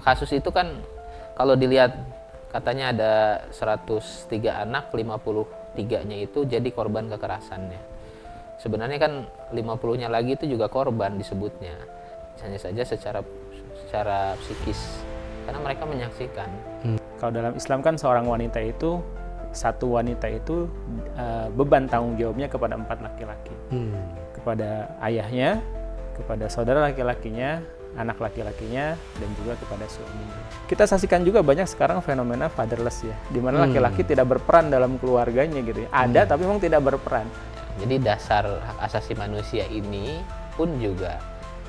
kasus itu kan kalau dilihat katanya ada 103 anak, 53-nya itu jadi korban kekerasannya. Sebenarnya kan 50-nya lagi itu juga korban disebutnya. Hanya saja secara psikis karena mereka menyaksikan. Kalau dalam Islam kan seorang wanita itu, satu wanita itu beban tanggung jawabnya kepada 4 laki-laki. Kepada ayahnya, kepada saudara laki-lakinya, anak laki-lakinya, dan juga kepada suaminya. Kita saksikan juga banyak sekarang fenomena fatherless ya, di mana laki-laki tidak berperan dalam keluarganya gitu ya. Ada tapi memang tidak berperan. Jadi dasar hak asasi manusia ini pun juga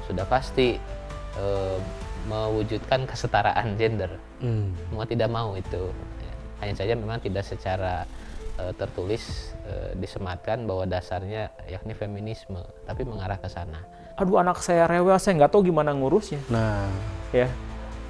sudah pasti mewujudkan kesetaraan gender. Mau tidak mau itu. Hanya saja memang tidak secara tertulis disematkan bahwa dasarnya yakni feminisme, tapi mengarah ke sana. Aduh, anak saya rewel, saya nggak tahu gimana ngurusnya. Nah, Ya,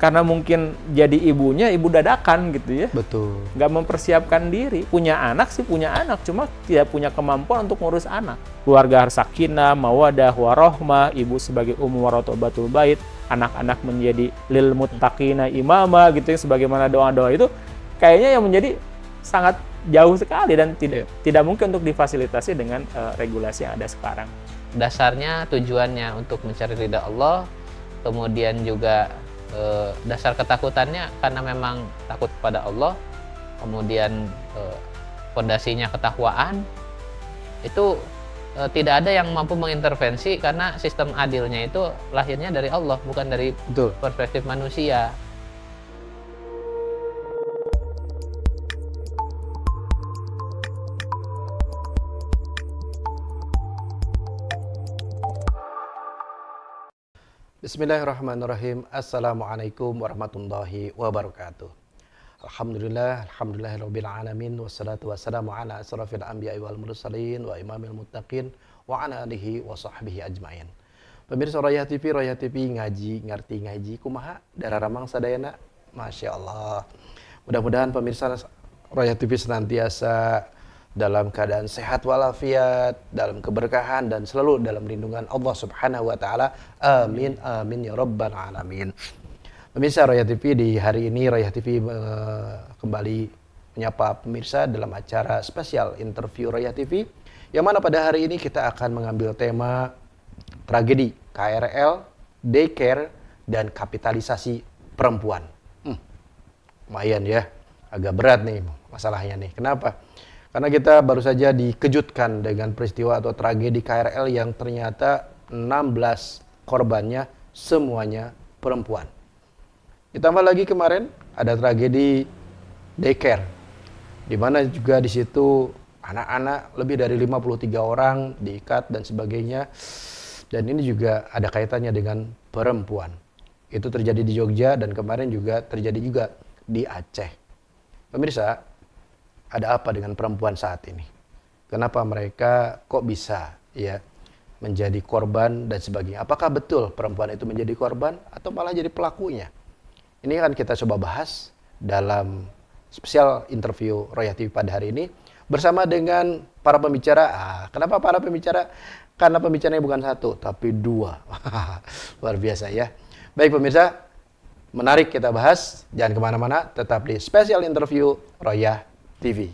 karena mungkin jadi ibunya ibu dadakan gitu ya. betul. Nggak mempersiapkan diri. Punya anak sih punya anak, cuma tidak punya kemampuan untuk ngurus anak. Keluarga harus sakinah, mawadah, warohmah, ibu sebagai waratobatul bait, anak-anak menjadi lil muttaqina imama gitu ya, sebagaimana doa-doa itu kayaknya yang menjadi sangat jauh sekali dan tidak mungkin untuk difasilitasi dengan regulasi yang ada sekarang. Dasarnya tujuannya untuk mencari ridha Allah, kemudian juga dasar ketakutannya karena memang takut kepada Allah, kemudian fondasinya ketakwaan. Itu tidak ada yang mampu mengintervensi karena sistem adilnya itu lahirnya dari Allah, bukan dari perspektif manusia. Bismillahirrahmanirrahim. Assalamualaikum warahmatullahi wabarakatuh. Alhamdulillahirabbil alamin, wassalatu wassalamu ala asrofil anbiya'i wal mursalin wa imamil muttaqin wa ala alihi wa sahbihi ajmain. Pemirsa Royah TV ngaji ngerti ngaji kumaha dararamang sadayana. Masya Allah. Mudah-mudahan pemirsa Royah TV senantiasa dalam keadaan sehat walafiat, dalam keberkahan dan selalu dalam lindungan Allah Subhanahu wa taala. Amin amin ya rabbal alamin. Pemirsa Royah TV, di hari ini Royah TV kembali menyapa pemirsa dalam acara spesial interview Royah TV, yang mana pada hari ini kita akan mengambil tema tragedi KRL, daycare dan kapitalisasi perempuan. Lumayan ya, agak berat nih masalahnya nih. Kenapa? Karena kita baru saja dikejutkan dengan peristiwa atau tragedi KRL yang ternyata 16 korbannya semuanya perempuan. Ditambah lagi kemarin ada tragedi daycare, di mana juga di situ anak-anak lebih dari 53 orang diikat dan sebagainya. Dan ini juga ada kaitannya dengan perempuan. Itu terjadi di Jogja dan kemarin juga terjadi juga di Aceh. Pemirsa, ada apa dengan perempuan saat ini? Kenapa mereka kok bisa ya menjadi korban dan sebagainya? Apakah betul perempuan itu menjadi korban atau malah jadi pelakunya? Ini akan kita coba bahas dalam spesial interview Royah TV pada hari ini bersama dengan para pembicara. Kenapa para pembicara? Karena pembicaranya bukan satu, tapi dua. Luar biasa ya. Baik pemirsa, menarik kita bahas. Jangan kemana-mana, tetap di spesial interview Royah TV.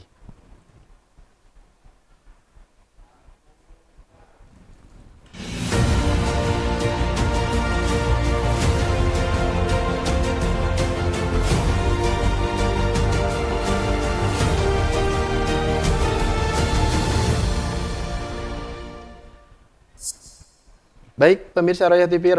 Baik, pemirsa Royah TV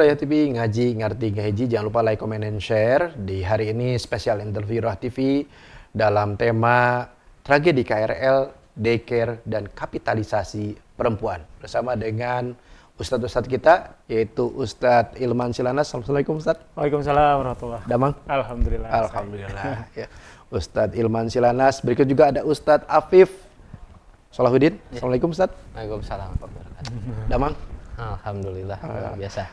ngaji ngerti ngaji, jangan lupa like, comment, and share. Di hari ini spesial interview Royah TV dalam tema tragedi KRL, daycare, dan kapitalisasi perempuan. Bersama dengan Ustadz-Ustadz kita, yaitu Ustadz Ilman Silanas. Assalamualaikum Ustadz. Waalaikumsalam warahmatullahi wabarakatuh. Damang? Alhamdulillah. Alhamdulillah. Ya. Ustadz Ilman Silanas. Berikut juga ada Ustadz Afif Salahuddin. Ya. Assalamualaikum Ustadz. Waalaikumsalam warahmatullahi wabarakatuh. Damang? Alhamdulillah, luar biasa.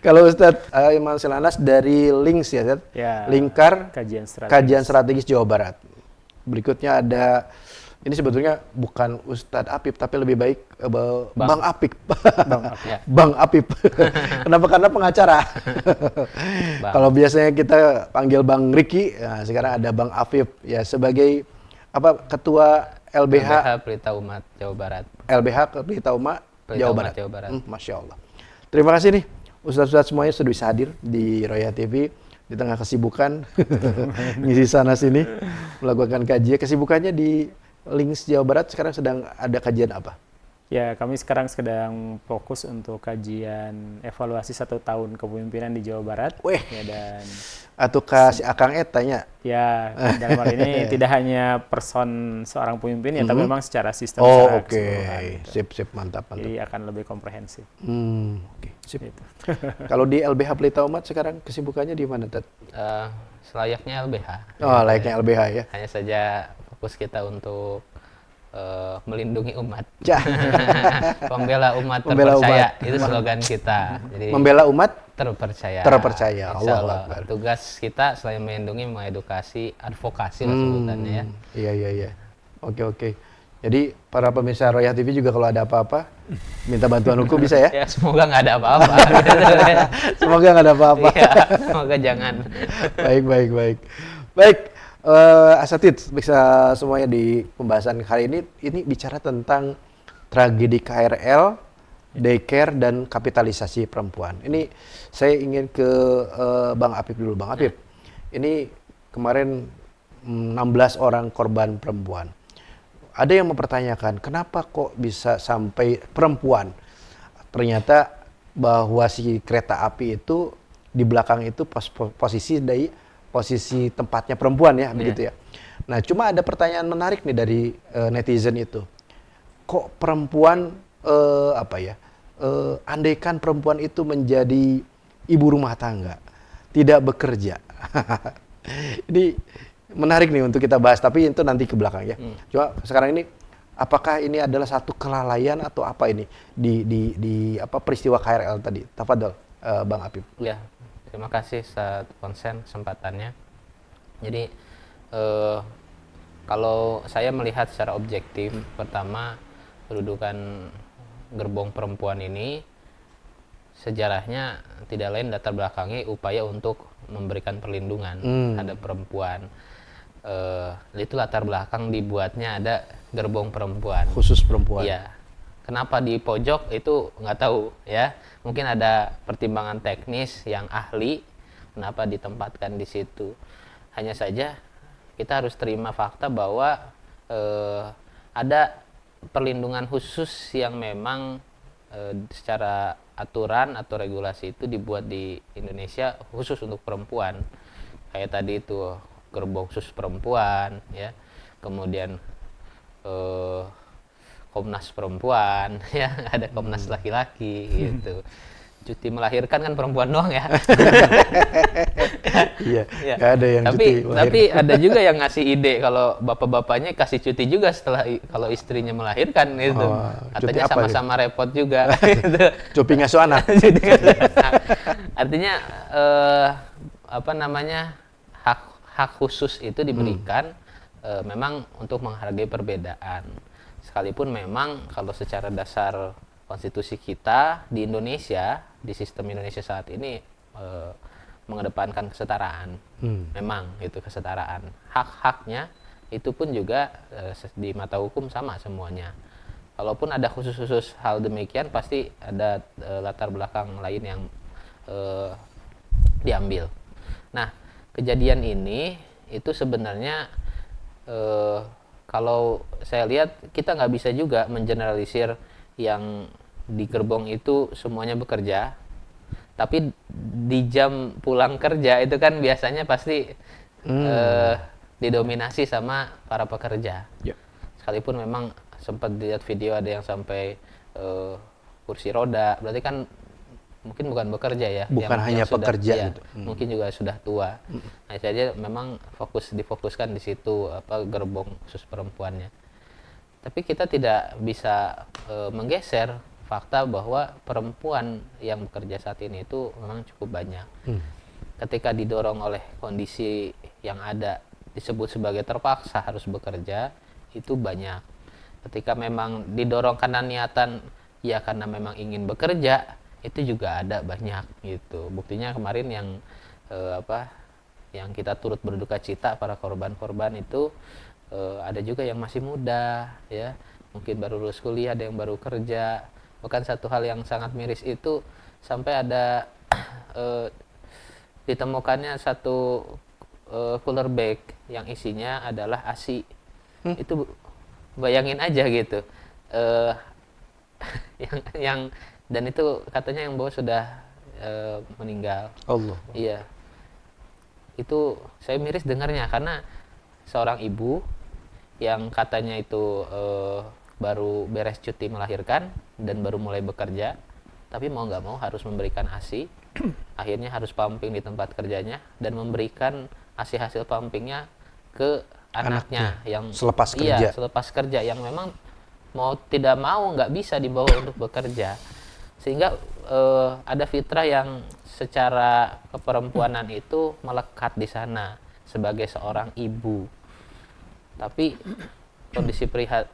Kalau Ustadz Ilman Silanas dari Links ya, Ustadz? Ya, Lingkar kajian strategis. Kajian Strategis Jawa Barat. Berikutnya ada Ini sebetulnya bukan Ustadz Apip, tapi lebih baik Bang Apip. Bang Apip. Ya. Bang Apip. Kenapa? Karena pengacara. Bang. Kalau biasanya kita panggil Bang Riki, nah sekarang ada Bang Apip ya sebagai ketua LBH Pelita Umat Jawa Barat. LBH Pelita Umat Pelita Jawa Umat Barat. Jawa Barat. Masya Allah. Terima kasih nih Ustadz-Ustadz semuanya sudah bisa hadir di Roya TV di tengah kesibukan ngisi sana sini melakukan kajian. Kesibukannya di Links Jawa Barat sekarang sedang ada kajian apa? Ya, kami sekarang sedang fokus untuk kajian evaluasi 1 tahun kepemimpinan di Jawa Barat. Weh. Ya, dan Atau si Akang Et tanya. ya dalam hal ini tidak hanya person seorang pemimpin ya, tapi memang secara sistem Oh, secara oke. keseluruhan gitu. Sip, mantap. Jadi akan lebih komprehensif. Oke, sip. Gitu. Kalau di LBH Pelita Umat sekarang kesibukannya di mana, Ted? Selayaknya LBH. Oh, layaknya LBH ya. Hanya saja fokus kita untuk melindungi umat. Cah. Pembela umat Membela terpercaya. umat. Itu slogan kita. Jadi Membela umat terpercaya. terpercaya. Insya Allahu Allah. Akbar. Tugas kita selain melindungi, mengedukasi, advokasi lah sebutannya ya. Iya. Oke. Jadi para pemirsa Royah TV juga kalau ada apa-apa minta bantuan hukum bisa ya? Ya semoga nggak ada apa-apa. Semoga nggak ada apa-apa. Iya, semoga jangan. Baik. Asatid bisa semuanya di pembahasan hari ini bicara tentang tragedi KRL, daycare dan kapitalisasi perempuan. Ini saya ingin ke Bang Apip dulu. Bang Apip, ini kemarin 16 orang korban perempuan. Ada yang mempertanyakan kenapa kok bisa sampai perempuan? Ternyata bahwa si kereta api itu di belakang itu posisi tempatnya perempuan ya, begitu ya. Nah, cuma ada pertanyaan menarik nih dari netizen itu. Kok perempuan andaikan perempuan itu menjadi ibu rumah tangga, tidak bekerja. Ini menarik nih untuk kita bahas, tapi itu nanti ke belakang ya. Cuma sekarang ini apakah ini adalah satu kelalaian atau apa ini di peristiwa KRL tadi? Tafadhol Bang Apip. Ya, terima kasih saat konsen kesempatannya. Jadi kalau saya melihat secara objektif, pertama kedudukan gerbong perempuan ini sejarahnya tidak lain latar belakangi upaya untuk memberikan perlindungan terhadap perempuan. Itu latar belakang dibuatnya ada gerbong perempuan. Khusus perempuan. Iya. Kenapa di pojok itu nggak tahu ya. Mungkin ada pertimbangan teknis yang ahli kenapa ditempatkan di situ. Hanya saja kita harus terima fakta bahwa ada perlindungan khusus yang memang secara aturan atau regulasi itu dibuat di Indonesia khusus untuk perempuan. Kayak tadi itu gerbong khusus perempuan ya. Kemudian Komnas perempuan ya, ada Komnas laki-laki gitu. Cuti melahirkan kan perempuan doang ya. Iya, Ya. nggak ada yang cuti melahirkan. Tapi ada juga yang ngasih ide kalau bapak-bapaknya kasih cuti juga setelah kalau istrinya melahirkan gitu. Oh, cuti Katanya apa sama-sama repot juga gitu. Cuti ngasuh anak. Jadi artinya hak khusus itu diberikan memang untuk menghargai perbedaan. Sekalipun memang kalau secara dasar konstitusi kita di Indonesia, di sistem Indonesia saat ini mengedepankan kesetaraan. Memang itu kesetaraan. Hak-haknya itu pun juga di mata hukum sama semuanya. Kalaupun ada khusus-khusus hal demikian, pasti ada latar belakang lain yang diambil. Nah, kejadian ini itu sebenarnya kalau saya lihat kita nggak bisa juga mengeneralisir yang di gerbong itu semuanya bekerja, tapi di jam pulang kerja itu kan biasanya pasti didominasi sama para pekerja. Ya. Sekalipun memang sempat lihat video ada yang sampai kursi roda, berarti kan mungkin bukan bekerja ya, Bukan hanya sudah, pekerja ya, gitu. mungkin juga sudah tua. Nah, saja memang difokuskan di situ gerbong khusus perempuannya. Tapi kita tidak bisa menggeser fakta bahwa perempuan yang bekerja saat ini itu memang cukup banyak. Ketika didorong oleh kondisi yang ada disebut sebagai terpaksa harus bekerja, itu banyak. Ketika memang didorong karena niatan ya karena memang ingin bekerja, itu juga ada banyak gitu. Buktinya kemarin yang yang kita turut berduka cita para korban-korban itu ada juga yang masih muda ya, mungkin baru lulus kuliah, ada yang baru kerja. Bahkan satu hal yang sangat miris itu sampai ada ditemukannya satu cooler bag yang isinya adalah ASI. Itu bayangin aja gitu. yang dan itu katanya yang bawa sudah meninggal. Allah. Iya. Itu saya miris dengarnya karena seorang ibu yang katanya itu baru beres cuti melahirkan dan baru mulai bekerja, tapi mau nggak mau harus memberikan ASI. Akhirnya harus pumping di tempat kerjanya dan memberikan ASI hasil pumpingnya ke anaknya yang selepas iya, kerja. selepas kerja yang memang mau tidak mau nggak bisa dibawa untuk bekerja. Sehingga ada fitrah yang secara keperempuanan itu melekat di sana sebagai seorang ibu. Tapi kondisi prihatin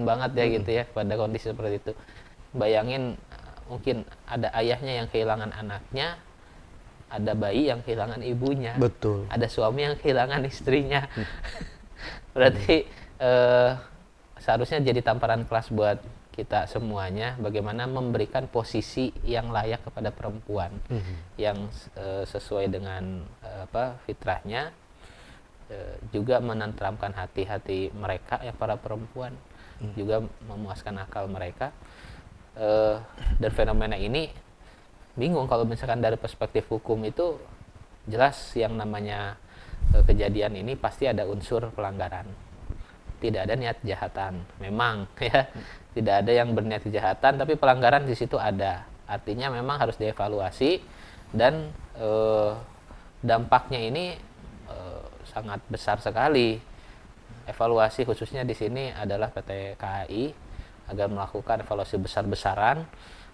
banget ya gitu ya pada kondisi seperti itu. Bayangin mungkin ada ayahnya yang kehilangan anaknya, ada bayi yang kehilangan ibunya, Betul. ada suami yang kehilangan istrinya. Berarti seharusnya jadi tamparan kelas buat kita semuanya bagaimana memberikan posisi yang layak kepada perempuan yang sesuai dengan fitrahnya, juga menenteramkan hati-hati mereka yang para perempuan, juga memuaskan akal mereka. Dan fenomena ini bingung kalau misalkan dari perspektif hukum itu jelas yang namanya kejadian ini pasti ada unsur pelanggaran, tidak ada niat kejahatan memang ya, tidak ada yang berniat kejahatan tapi pelanggaran di situ ada, artinya memang harus dievaluasi dan dampaknya ini sangat besar sekali. Evaluasi khususnya di sini adalah PT KAI agar melakukan evaluasi besar-besaran.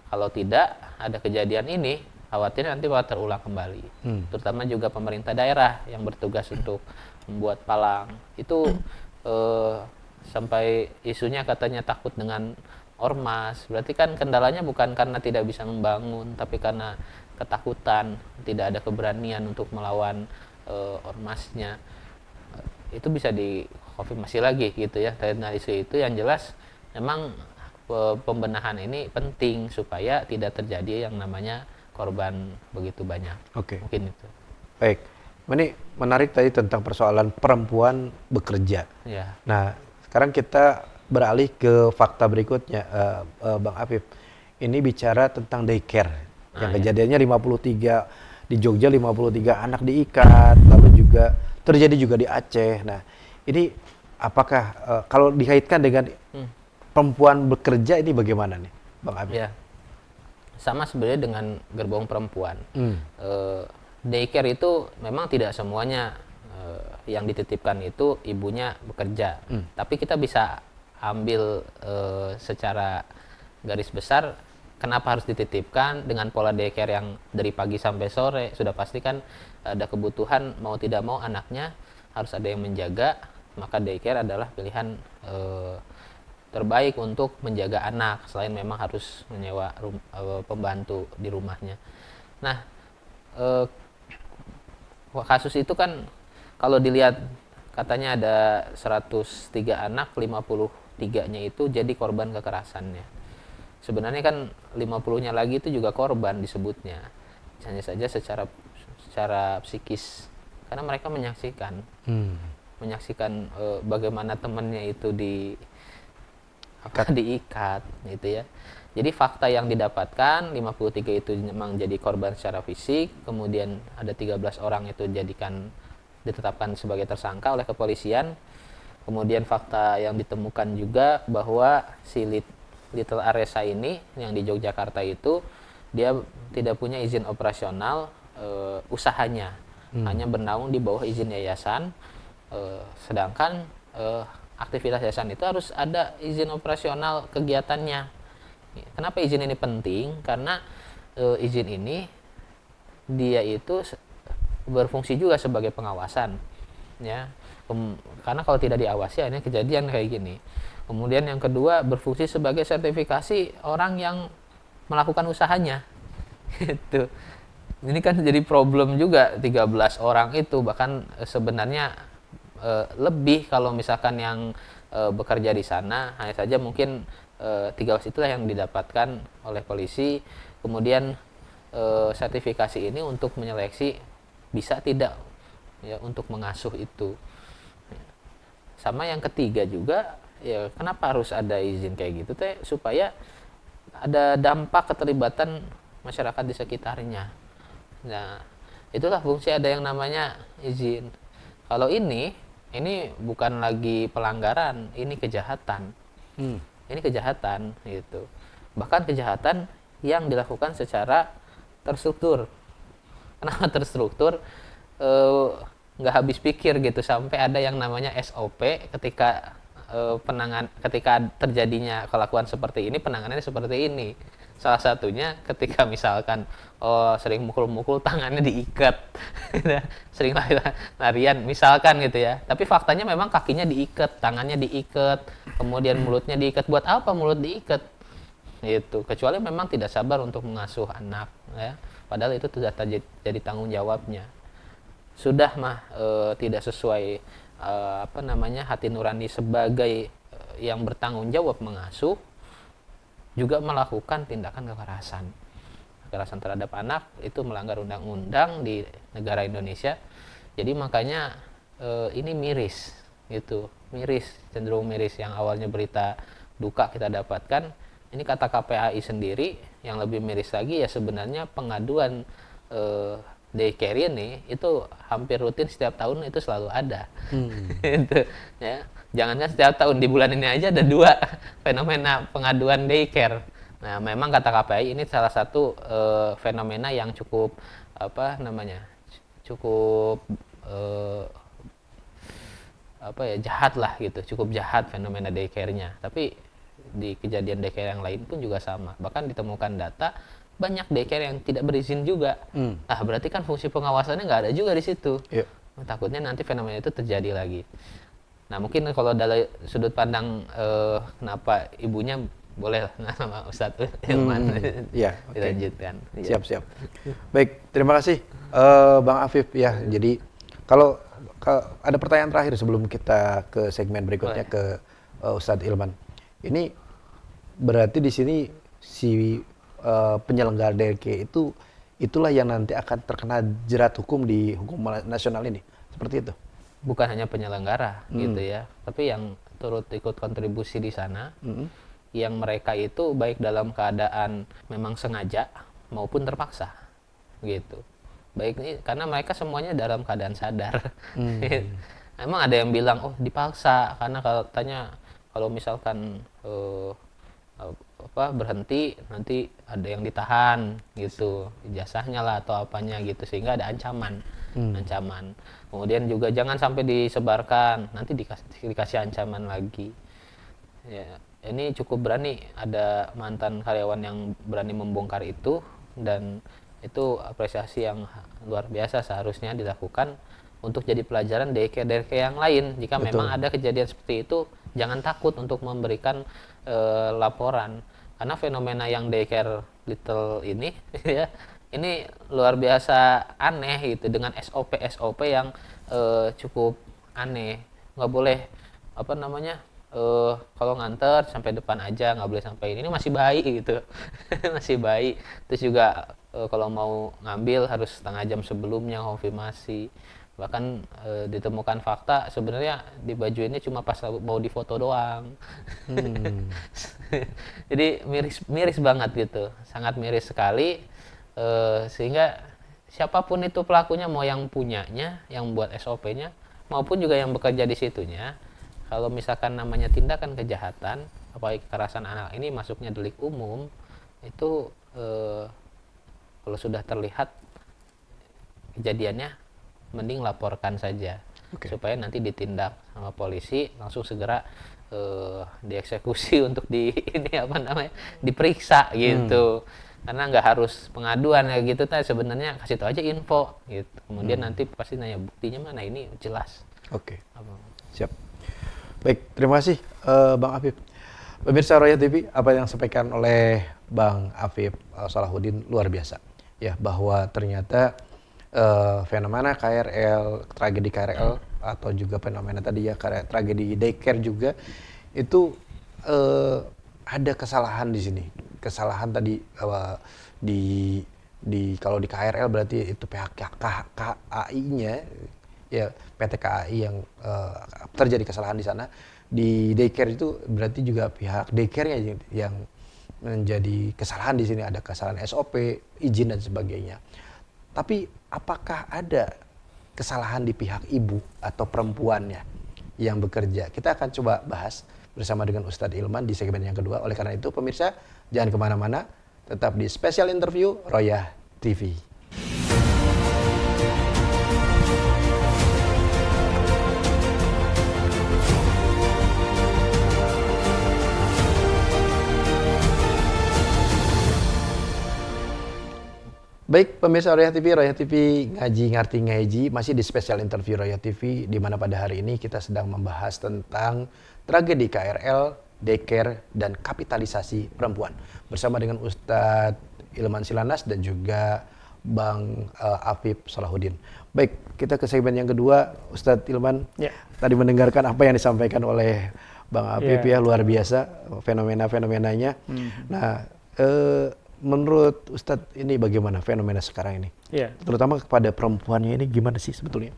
Kalau tidak ada kejadian ini, khawatir nanti bakal terulang kembali. Terutama juga pemerintah daerah yang bertugas untuk membuat palang. Itu sampai isunya katanya takut dengan ormas. Berarti kan kendalanya bukan karena tidak bisa membangun, tapi karena ketakutan, tidak ada keberanian untuk melawan ormasnya. Itu bisa dikonfirmasi lagi gitu ya. Karena isu itu yang jelas memang pembenahan ini penting supaya tidak terjadi yang namanya korban begitu banyak. Oke. Mungkin itu. Baik. Ini menarik tadi tentang persoalan perempuan bekerja. Ya. Nah, sekarang kita beralih ke fakta berikutnya, Bang Afif. Ini bicara tentang daycare. Yang kejadiannya 53 di Jogja, 53 anak diikat, lalu juga terjadi juga di Aceh. Nah, ini apakah kalau dikaitkan dengan perempuan bekerja ini bagaimana nih, Bang Afif? Ya. Sama sebenarnya dengan gerbong perempuan. Daycare itu memang tidak semuanya yang dititipkan itu ibunya bekerja. Tapi kita bisa ambil secara garis besar kenapa harus dititipkan dengan pola daycare yang dari pagi sampai sore. Sudah pasti kan ada kebutuhan mau tidak mau anaknya harus ada yang menjaga, maka daycare adalah pilihan terbaik untuk menjaga anak selain memang harus menyewa pembantu di rumahnya. Nah, kasus itu kan kalau dilihat katanya ada 103 anak, 53-nya itu jadi korban kekerasannya. Sebenarnya kan 50-nya lagi itu juga korban disebutnya. Hanya saja secara psikis karena mereka menyaksikan bagaimana temannya itu diikat gitu ya. Jadi fakta yang didapatkan 53 itu memang jadi korban secara fisik, kemudian ada 13 orang itu ditetapkan sebagai tersangka oleh kepolisian. Kemudian fakta yang ditemukan juga bahwa si Little Aresa ini yang di Yogyakarta itu dia tidak punya izin operasional usahanya, hanya bernaung di bawah izin yayasan, sedangkan aktivitas yayasan itu harus ada izin operasional kegiatannya. Kenapa izin ini penting? Karena izin ini dia itu berfungsi juga sebagai pengawasan. ya. Karena kalau tidak diawasi akhirnya kejadian kayak gini. Kemudian yang kedua, berfungsi sebagai sertifikasi orang yang melakukan usahanya. Gitu. Ini kan jadi problem juga, 13 orang itu, bahkan sebenarnya lebih kalau misalkan yang bekerja di sana. Hanya saja mungkin 13 itulah yang didapatkan oleh polisi. Kemudian sertifikasi ini untuk menyeleksi bisa tidak ya untuk mengasuh itu. Sama yang ketiga juga, ya kenapa harus ada izin kayak gitu teh, supaya ada dampak keterlibatan masyarakat di sekitarnya. Nah, itulah fungsi ada yang namanya izin. Kalau ini bukan lagi pelanggaran, ini kejahatan. Ini kejahatan gitu. Bahkan kejahatan yang dilakukan secara terstruktur. Kenapa terstruktur? Nggak habis pikir gitu, sampai ada yang namanya SOP ketika ketika terjadinya kelakuan seperti ini, penanganannya seperti ini. Salah satunya ketika misalkan sering mukul-mukul, tangannya diikat, sering larian misalkan gitu ya. Tapi faktanya memang kakinya diikat, tangannya diikat, kemudian mulutnya diikat. Buat apa mulut diikat? Gitu. Kecuali memang tidak sabar untuk mengasuh anak, ya. Padahal itu tidak jadi tanggung jawabnya. Sudah mah tidak sesuai hati nurani sebagai yang bertanggung jawab mengasuh, juga melakukan tindakan kekerasan terhadap anak, itu melanggar undang-undang di negara Indonesia. Jadi makanya ini miris gitu, cenderung miris. Yang awalnya berita duka kita dapatkan, ini kata KPAI sendiri. Yang lebih miris lagi ya sebenarnya pengaduan daycare ini itu hampir rutin, setiap tahun itu selalu ada. Itu ya. Jangankan setiap tahun, di bulan ini aja ada 2 fenomena pengaduan daycare. Nah, memang kata KPI ini salah satu fenomena yang cukup cukup jahat lah gitu, cukup jahat fenomena daycare-nya. Tapi di kejadian daycare yang lain pun juga sama. Bahkan ditemukan data banyak daycare yang tidak berizin juga. Nah, berarti kan fungsi pengawasannya nggak ada juga di situ. Iya. Takutnya nanti fenomena itu terjadi lagi. Nah, mungkin kalau dari sudut pandang kenapa ibunya boleh lah sama Ustadz Ilman Ya, dilanjutkan. Siap. Baik, terima kasih Bang Afif ya. Jadi kalau ada pertanyaan terakhir sebelum kita ke segmen berikutnya ke Ustadz Ilman. Ini berarti di sini si penyelenggara DLK itulah yang nanti akan terkena jerat hukum di hukum nasional ini. Seperti itu. Bukan hanya penyelenggara gitu ya, tapi yang turut ikut kontribusi di sana, yang mereka itu baik dalam keadaan memang sengaja maupun terpaksa gitu. Baik ini karena mereka semuanya dalam keadaan sadar. Emang ada yang bilang dipaksa, karena kalau misalkan berhenti nanti ada yang ditahan gitu, ijazahnya lah atau apanya gitu, sehingga ada ancaman. Kemudian juga jangan sampai disebarkan, nanti dikasih ancaman lagi. Ya, ini cukup berani, ada mantan karyawan yang berani membongkar itu, dan itu apresiasi yang luar biasa seharusnya dilakukan untuk jadi pelajaran daycare yang lain. Jika memang ada kejadian seperti itu, jangan takut untuk memberikan laporan, karena fenomena yang daycare little ini ya, ini luar biasa aneh gitu, dengan SOP yang cukup aneh. Nggak boleh kalau nganter sampai depan aja, nggak boleh sampai ini masih bayi gitu. Masih bayi. Terus juga kalau mau ngambil harus setengah jam sebelumnya konfirmasi. Bahkan ditemukan fakta sebenarnya di baju ini cuma pas mau difoto doang. Jadi miris banget gitu, sangat miris sekali. Sehingga siapapun itu pelakunya, mau yang punyanya, yang buat SOP-nya, maupun juga yang bekerja di situnya, kalau misalkan namanya tindakan kejahatan, apalagi kekerasan anak ini masuknya delik umum, itu kalau sudah terlihat kejadiannya, mending laporkan saja, supaya nanti ditindak sama polisi, langsung segera dieksekusi untuk diperiksa gitu. Karena nggak harus pengaduan kayak gitu, sebenarnya kasih tahu aja info gitu. Kemudian nanti pasti nanya buktinya mana, ini jelas. Oke, siap. Baik, terima kasih Bang Afif. Pemirsa Royal TV, apa yang disampaikan oleh Bang Afif Salahuddin luar biasa. Ya, bahwa ternyata fenomena KRL, tragedi KRL atau juga fenomena tadi ya tragedi daycare juga itu ada kesalahan di sini. Kesalahan tadi di kalau di KRL berarti itu pihak KAI-nya ya PT KAI yang terjadi kesalahan di sana. Di daycare itu berarti juga pihak daycare-nya yang menjadi kesalahan di sini, ada kesalahan SOP, izin dan sebagainya. Tapi apakah ada kesalahan di pihak ibu atau perempuannya yang bekerja? Kita akan coba bahas bersama dengan Ustadz Ilman di segmen yang kedua. Oleh karena itu pemirsa jangan kemana-mana, tetap di Special Interview Royah TV. Baik, pemirsa Royah TV ngaji ngarti ngaji masih di Special Interview Royah TV, di mana pada hari ini kita sedang membahas tentang tragedi KRL, daycare dan kapitalisasi perempuan bersama dengan Ustadz Ilman Silanas dan juga Bang Afif Salahuddin. Baik, kita ke segmen yang kedua, Ustadz Ilman. Ya. Tadi mendengarkan apa yang disampaikan oleh Bang Afif ya luar biasa fenomena-fenomenanya. Nah, menurut Ustadz ini bagaimana fenomena sekarang ini? Iya. Terutama kepada perempuannya ini gimana sih sebetulnya?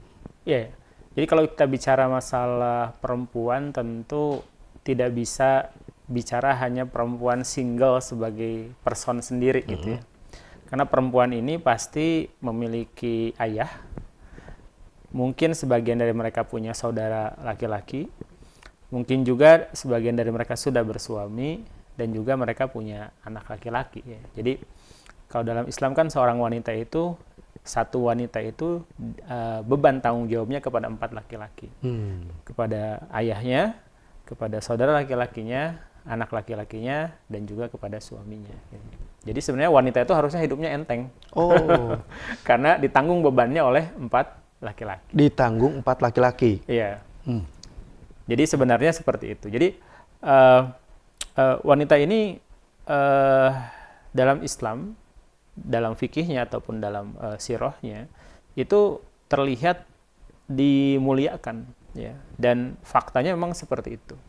Iya. Jadi kalau kita bicara masalah perempuan tentu tidak bisa bicara hanya perempuan single sebagai person sendiri gitu ya. Karena perempuan ini pasti memiliki ayah. Mungkin sebagian dari mereka punya saudara laki-laki. Mungkin juga sebagian dari mereka sudah bersuami. Dan juga mereka punya anak laki-laki ya. Jadi kalau dalam Islam kan seorang wanita itu, satu wanita itu beban tanggung jawabnya kepada 4 laki-laki. Kepada ayahnya, kepada saudara laki-lakinya, anak laki-lakinya, dan juga kepada suaminya. Jadi sebenarnya wanita itu harusnya hidupnya enteng. Oh. Karena ditanggung bebannya oleh 4 laki-laki. Ditanggung 4 laki-laki? Iya. Jadi sebenarnya seperti itu. Jadi wanita ini dalam Islam, dalam fikihnya ataupun dalam sirahnya itu terlihat dimuliakan ya, dan faktanya memang seperti itu.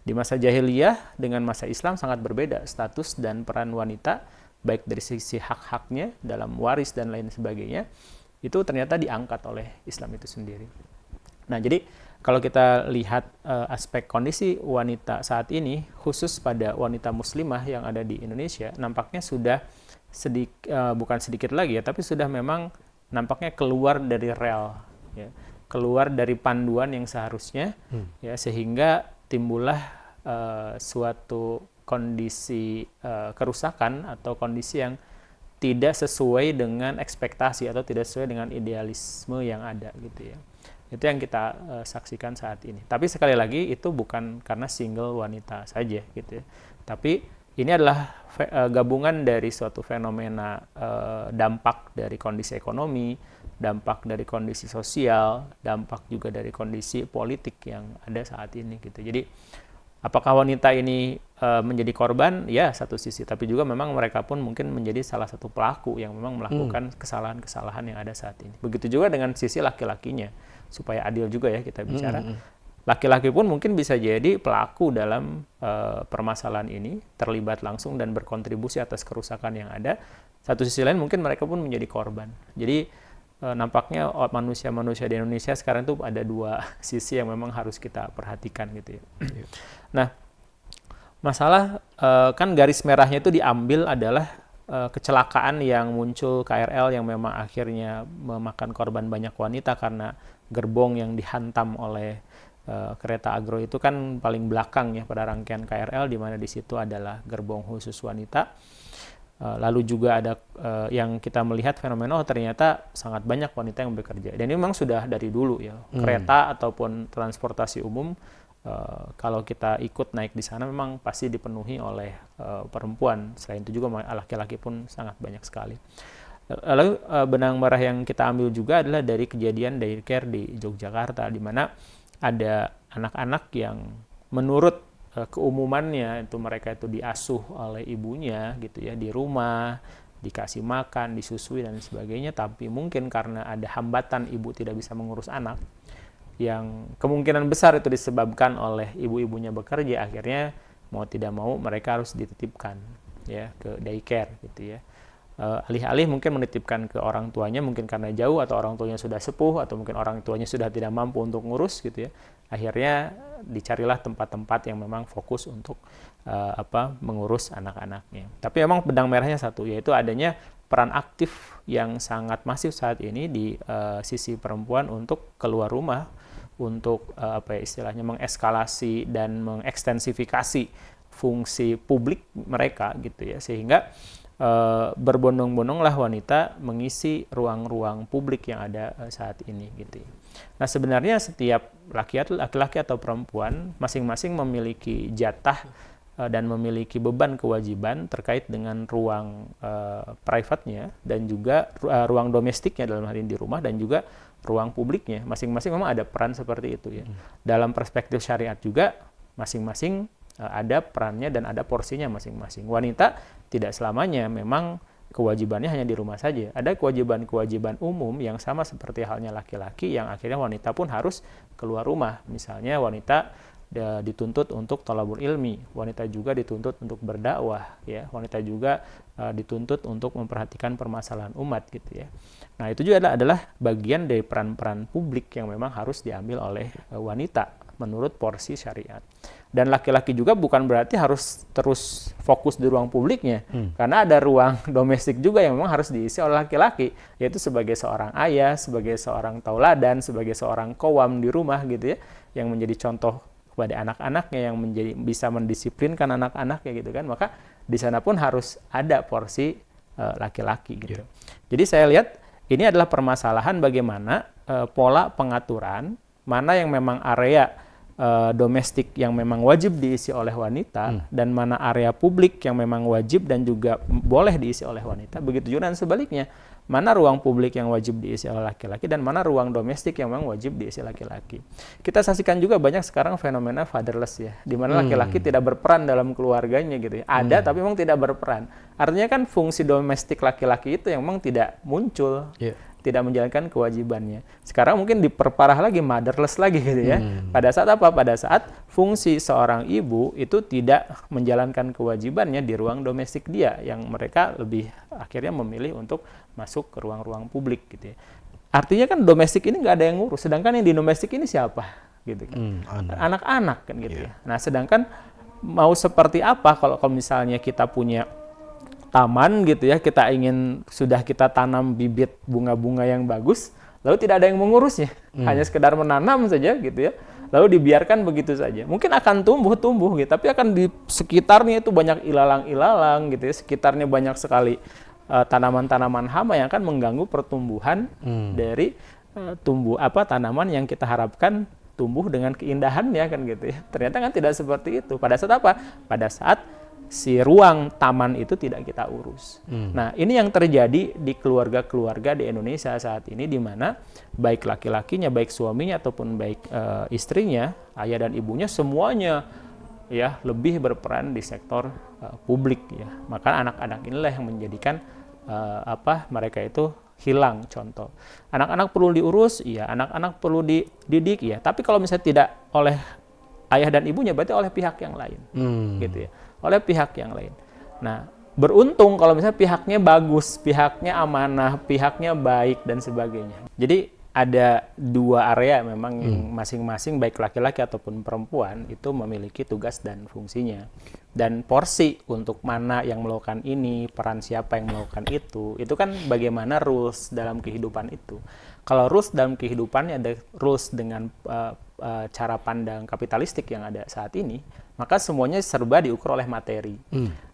Di masa jahiliyah dengan masa Islam sangat berbeda status dan peran wanita, baik dari sisi hak-haknya dalam waris dan lain sebagainya, itu ternyata diangkat oleh Islam itu sendiri. Nah, jadi kalau kita lihat aspek kondisi wanita saat ini, khusus pada wanita muslimah yang ada di Indonesia, nampaknya sudah bukan sedikit lagi ya, tapi sudah memang nampaknya keluar dari rel, ya, keluar dari panduan yang seharusnya, ya, sehingga timbullah suatu kondisi kerusakan atau kondisi yang tidak sesuai dengan ekspektasi atau tidak sesuai dengan idealisme yang ada, gitu ya. Itu yang kita saksikan saat ini. Tapi sekali lagi itu bukan karena single wanita saja gitu ya. Tapi ini adalah gabungan dari suatu fenomena dampak dari kondisi ekonomi, dampak dari kondisi sosial, dampak juga dari kondisi politik yang ada saat ini gitu. Jadi apakah wanita ini menjadi korban? Ya, satu sisi. Tapi juga memang mereka pun mungkin menjadi salah satu pelaku yang memang melakukan kesalahan-kesalahan yang ada saat ini. Begitu juga dengan sisi laki-lakinya. Supaya adil juga ya kita bicara. Laki-laki pun mungkin bisa jadi pelaku dalam permasalahan ini, terlibat langsung dan berkontribusi atas kerusakan yang ada. Satu sisi lain mungkin mereka pun menjadi korban. Jadi nampaknya manusia-manusia di Indonesia sekarang itu ada 2 sisi yang memang harus kita perhatikan gitu ya. Nah, masalah kan garis merahnya itu diambil adalah kecelakaan yang muncul KRL yang memang akhirnya memakan korban banyak wanita karena gerbong yang dihantam oleh kereta agro itu kan paling belakang ya pada rangkaian KRL, di mana di situ adalah gerbong khusus wanita. Lalu juga ada yang kita melihat fenomena ternyata sangat banyak wanita yang bekerja, dan ini memang sudah dari dulu ya. Kereta ataupun transportasi umum kalau kita ikut naik di sana memang pasti dipenuhi oleh perempuan. Selain itu juga laki-laki pun sangat banyak sekali. Lalu benang merah yang kita ambil juga adalah dari kejadian daycare di Yogyakarta, di mana ada anak-anak yang menurut keumumannya itu mereka itu diasuh oleh ibunya gitu ya di rumah, dikasih makan, disusui dan sebagainya, tapi mungkin karena ada hambatan ibu tidak bisa mengurus anak, yang kemungkinan besar itu disebabkan oleh ibu-ibunya bekerja, akhirnya mau tidak mau mereka harus dititipkan ya ke daycare gitu ya. Alih-alih mungkin menitipkan ke orang tuanya mungkin karena jauh atau orang tuanya sudah sepuh atau mungkin orang tuanya sudah tidak mampu untuk ngurus gitu ya, akhirnya dicarilah tempat-tempat yang memang fokus untuk mengurus anak-anaknya. Tapi memang benang merahnya satu, yaitu adanya peran aktif yang sangat masif saat ini di sisi perempuan untuk keluar rumah, untuk istilahnya mengeskalasi dan mengekstensifikasi fungsi publik mereka gitu ya, sehingga berbondong-bondonglah wanita mengisi ruang-ruang publik yang ada saat ini gitu. Nah sebenarnya setiap laki-laki atau perempuan masing-masing memiliki jatah dan memiliki beban kewajiban terkait dengan ruang private-nya dan juga ruang domestiknya dalam hal ini di rumah dan juga ruang publiknya. Masing-masing memang ada peran seperti itu ya. Dalam perspektif syariat juga masing-masing ada perannya dan ada porsinya masing-masing. Wanita tidak selamanya memang kewajibannya hanya di rumah saja. Ada kewajiban-kewajiban umum yang sama seperti halnya laki-laki, yang akhirnya wanita pun harus keluar rumah. Misalnya wanita dituntut untuk thalabul ilmi, wanita juga dituntut untuk berdakwah, ya. Wanita juga dituntut untuk memperhatikan permasalahan umat gitu ya. Nah, itu juga adalah bagian dari peran-peran publik yang memang harus diambil oleh wanita menurut porsi syariat. Dan laki-laki juga bukan berarti harus terus fokus di ruang publiknya, karena ada ruang domestik juga yang memang harus diisi oleh laki-laki, yaitu sebagai seorang ayah, sebagai seorang tauladan, sebagai seorang qawam di rumah gitu ya, yang menjadi contoh kepada anak-anaknya, yang menjadi bisa mendisiplinkan anak-anaknya gitu kan. Maka di sana pun harus ada porsi laki-laki gitu. Jadi saya lihat ini adalah permasalahan bagaimana pola pengaturan mana yang memang area domestik yang memang wajib diisi oleh wanita dan mana area publik yang memang wajib dan juga boleh diisi oleh wanita. Begitu juga dan sebaliknya, mana ruang publik yang wajib diisi oleh laki-laki dan mana ruang domestik yang memang wajib diisi laki-laki. Kita saksikan juga banyak sekarang fenomena fatherless ya, di mana laki-laki tidak berperan dalam keluarganya gitu ya. Ada tapi memang tidak berperan. Artinya kan fungsi domestik laki-laki itu yang memang tidak muncul. Tidak menjalankan kewajibannya. Sekarang mungkin diperparah lagi, motherless lagi gitu ya. Pada saat apa? Pada saat fungsi seorang ibu itu tidak menjalankan kewajibannya di ruang domestik dia, yang mereka lebih akhirnya memilih untuk masuk ke ruang-ruang publik gitu ya. Artinya kan domestik ini nggak ada yang ngurus, sedangkan yang di domestik ini siapa? Gitu kan. Anak-anak kan gitu ya. Nah sedangkan mau seperti apa kalau misalnya kita punya taman gitu ya, kita kita tanam bibit bunga-bunga yang bagus, lalu tidak ada yang mengurusnya, hanya sekedar menanam saja gitu ya, lalu dibiarkan begitu saja. Mungkin akan tumbuh gitu, tapi akan di sekitarnya itu banyak ilalang-ilalang gitu ya, sekitarnya banyak sekali tanaman-tanaman hama yang akan mengganggu pertumbuhan dari tanaman yang kita harapkan tumbuh dengan keindahannya kan gitu ya. Ternyata kan tidak seperti itu. Pada saat apa? Pada saat si ruang taman itu tidak kita urus. Nah, ini yang terjadi di keluarga-keluarga di Indonesia saat ini, di mana baik laki-lakinya, baik suaminya ataupun baik istrinya, ayah dan ibunya semuanya ya lebih berperan di sektor publik ya. Maka anak-anak inilah yang menjadikan mereka itu hilang contoh. Anak-anak perlu diurus, iya. Anak-anak perlu dididik, ya. Tapi kalau misalnya tidak oleh ayah dan ibunya, berarti oleh pihak yang lain, gitu ya. Oleh pihak yang lain. Nah, beruntung kalau misalnya pihaknya bagus, pihaknya amanah, pihaknya baik dan sebagainya. Jadi ada dua area memang yang masing-masing baik laki-laki ataupun perempuan itu memiliki tugas dan fungsinya. Dan porsi untuk mana yang melakukan ini, peran siapa yang melakukan itu kan bagaimana rules dalam kehidupan itu. Kalau rules dalam kehidupannya ada rules dengan cara pandang kapitalistik yang ada saat ini, maka semuanya serba diukur oleh materi.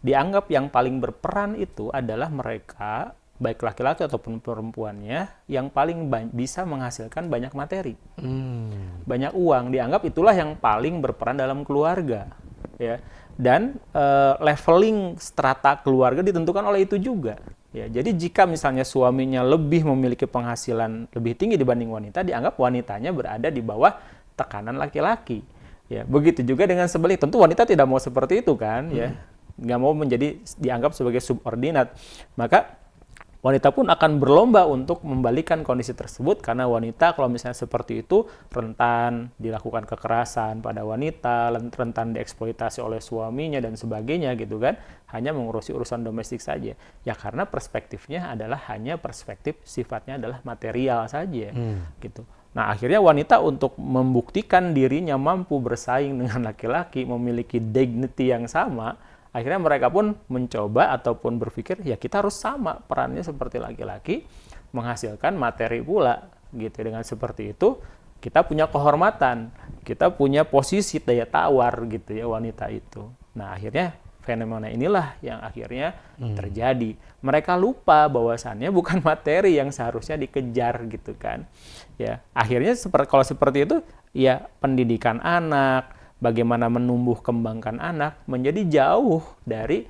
Dianggap yang paling berperan itu adalah mereka, baik laki-laki ataupun perempuannya, yang paling bisa menghasilkan banyak materi, banyak uang. Dianggap itulah yang paling berperan dalam keluarga, ya. Dan leveling strata keluarga ditentukan oleh itu juga. Ya, jadi jika misalnya suaminya lebih memiliki penghasilan lebih tinggi dibanding wanita, dianggap wanitanya berada di bawah tekanan laki-laki. Ya, begitu juga dengan sebaliknya. Tentu wanita tidak mau seperti itu kan, ya, nggak mau dianggap sebagai subordinat. Maka wanita pun akan berlomba untuk membalikan kondisi tersebut, karena wanita kalau misalnya seperti itu rentan dilakukan kekerasan pada wanita, rentan dieksploitasi oleh suaminya dan sebagainya gitu kan, hanya mengurusi urusan domestik saja. Ya karena perspektifnya adalah hanya perspektif sifatnya adalah material saja gitu. Nah akhirnya wanita untuk membuktikan dirinya mampu bersaing dengan laki-laki, memiliki dignity yang sama, akhirnya mereka pun mencoba ataupun berpikir ya kita harus sama perannya seperti laki-laki, menghasilkan materi pula gitu. Dengan seperti itu kita punya kehormatan, kita punya posisi daya tawar gitu ya wanita itu. Nah akhirnya fenomena inilah yang akhirnya terjadi. Mereka lupa bahwasannya bukan materi yang seharusnya dikejar gitu kan. Ya akhirnya kalau seperti itu ya pendidikan anak, bagaimana menumbuh kembangkan anak menjadi jauh dari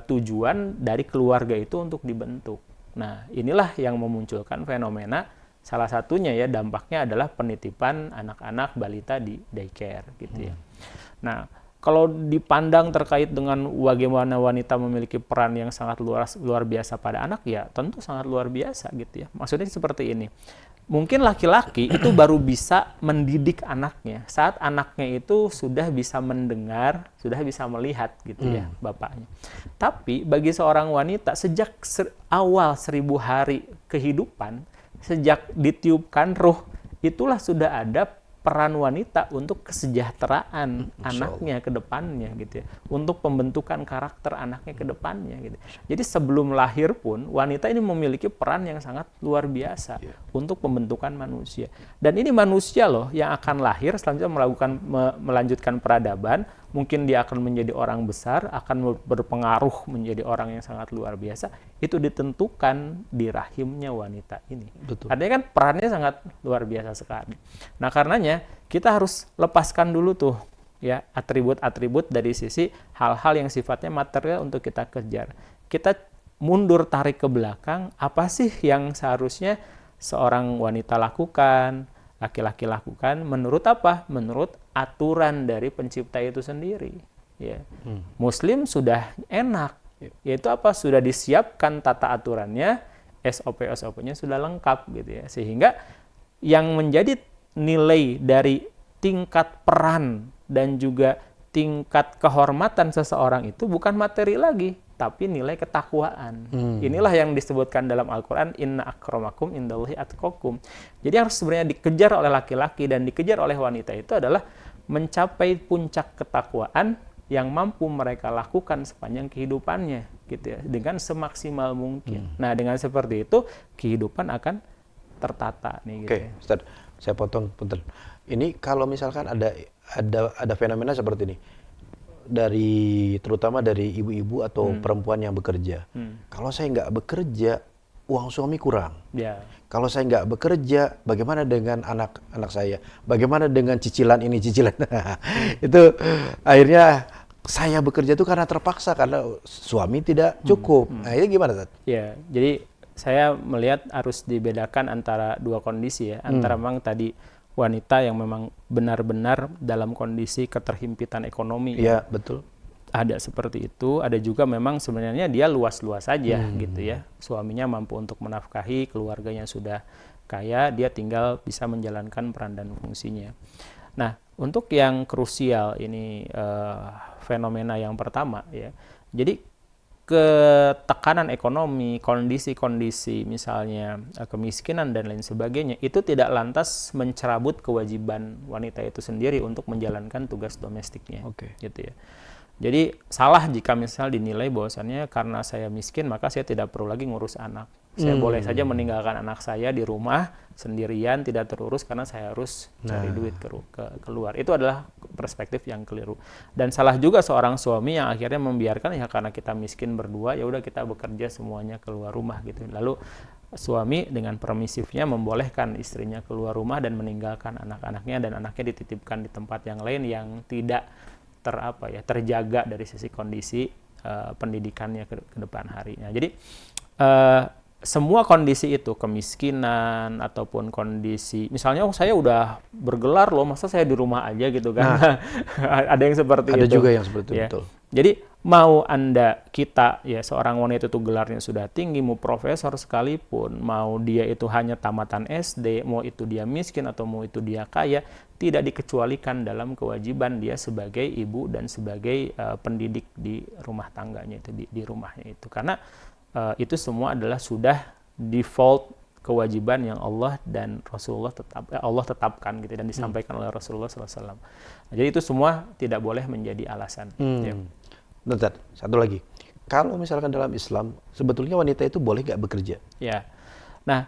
tujuan dari keluarga itu untuk dibentuk. Nah, inilah yang memunculkan fenomena, salah satunya ya dampaknya adalah penitipan anak-anak balita di daycare gitu ya. Nah, kalau dipandang terkait dengan bagaimana wanita memiliki peran yang sangat luar biasa pada anak, ya tentu sangat luar biasa gitu ya. Maksudnya seperti ini. Mungkin laki-laki itu baru bisa mendidik anaknya saat anaknya itu sudah bisa mendengar, sudah bisa melihat gitu ya bapaknya. Tapi bagi seorang wanita sejak awal 1000 hari kehidupan, sejak ditiupkan ruh, itulah sudah ada peran wanita untuk kesejahteraan anaknya ke depannya gitu ya, untuk pembentukan karakter anaknya ke depannya gitu. Jadi sebelum lahir pun wanita ini memiliki peran yang sangat luar biasa untuk pembentukan manusia. Dan ini manusia loh yang akan lahir selanjutnya melanjutkan peradaban, mungkin dia akan menjadi orang besar, akan berpengaruh menjadi orang yang sangat luar biasa. Itu ditentukan di rahimnya wanita ini. Betul. Artinya kan perannya sangat luar biasa sekali. Nah karenanya kita harus lepaskan dulu tuh ya atribut-atribut dari sisi hal-hal yang sifatnya material untuk kita kejar. Kita mundur tarik ke belakang, apa sih yang seharusnya seorang wanita lakukan, laki-laki lakukan, menurut apa? Menurut aturan dari pencipta itu sendiri. Ya. Muslim sudah enak, yaitu apa? Sudah disiapkan tata aturannya, SOP-SOP-nya sudah lengkap gitu ya. Sehingga yang menjadi nilai dari tingkat peran dan juga tingkat kehormatan seseorang itu bukan materi lagi, tapi nilai ketakwaan. Inilah yang disebutkan dalam Al-Quran, inna akramakum indallahi atqakum. Jadi harus sebenarnya dikejar oleh laki-laki dan dikejar oleh wanita itu adalah mencapai puncak ketakwaan yang mampu mereka lakukan sepanjang kehidupannya gitu ya, dengan semaksimal mungkin. Nah, dengan seperti itu kehidupan akan tertata nih gitu. Oke, Ustaz, saya potong punten. Ini kalau misalkan ada fenomena seperti ini terutama dari ibu-ibu atau perempuan yang bekerja. Kalau saya nggak bekerja, uang suami kurang. Ya. Kalau saya nggak bekerja, bagaimana dengan anak-anak saya? Bagaimana dengan cicilan ini, cicilan? Itu akhirnya saya bekerja itu karena terpaksa, karena suami tidak cukup. Nah, ini gimana, Ustaz? Ya, jadi saya melihat harus dibedakan antara dua kondisi ya. Antara memang tadi wanita yang memang benar-benar dalam kondisi keterhimpitan ekonomi. Iya, betul. Ada seperti itu, ada juga memang sebenarnya dia luas-luas saja gitu ya. Suaminya mampu untuk menafkahi, keluarganya sudah kaya, dia tinggal bisa menjalankan peran dan fungsinya. Nah, untuk yang krusial ini fenomena yang pertama ya. Jadi ketekanan ekonomi, kondisi-kondisi misalnya kemiskinan dan lain sebagainya itu tidak lantas mencerabut kewajiban wanita itu sendiri untuk menjalankan tugas domestiknya. Gitu ya. Jadi salah jika misal dinilai bahwasannya karena saya miskin maka saya tidak perlu lagi ngurus anak. Saya boleh saja meninggalkan anak saya di rumah sendirian tidak terurus karena saya harus cari duit keluar. Itu adalah perspektif yang keliru. Dan salah juga seorang suami yang akhirnya membiarkan ya karena kita miskin berdua ya udah kita bekerja semuanya keluar rumah gitu. Lalu suami dengan permisifnya membolehkan istrinya keluar rumah dan meninggalkan anak-anaknya dan anaknya dititipkan di tempat yang lain yang tidak terjaga dari sisi kondisi pendidikannya ke depan harinya. Jadi eh, semua kondisi itu, kemiskinan ataupun kondisi, misalnya saya udah bergelar loh, masa saya di rumah aja gitu kan. Ada yang seperti Ada itu. juga yang seperti itu, Ya. betul. Jadi mau kita ya seorang wanita itu gelarnya sudah tinggi, mau profesor sekalipun, mau dia itu hanya tamatan SD, mau itu dia miskin atau mau itu dia kaya, tidak dikecualikan dalam kewajiban dia sebagai ibu dan sebagai pendidik di rumah tangganya itu, di rumahnya itu. Karena itu semua adalah sudah default kewajiban yang Allah dan Rasulullah Allah tetapkan gitu dan disampaikan oleh Rasulullah SAW. Nah, jadi itu semua tidak boleh menjadi alasan. Ya. Bentar, satu lagi. Kalau misalkan dalam Islam, sebetulnya wanita itu boleh nggak bekerja? Ya. Nah,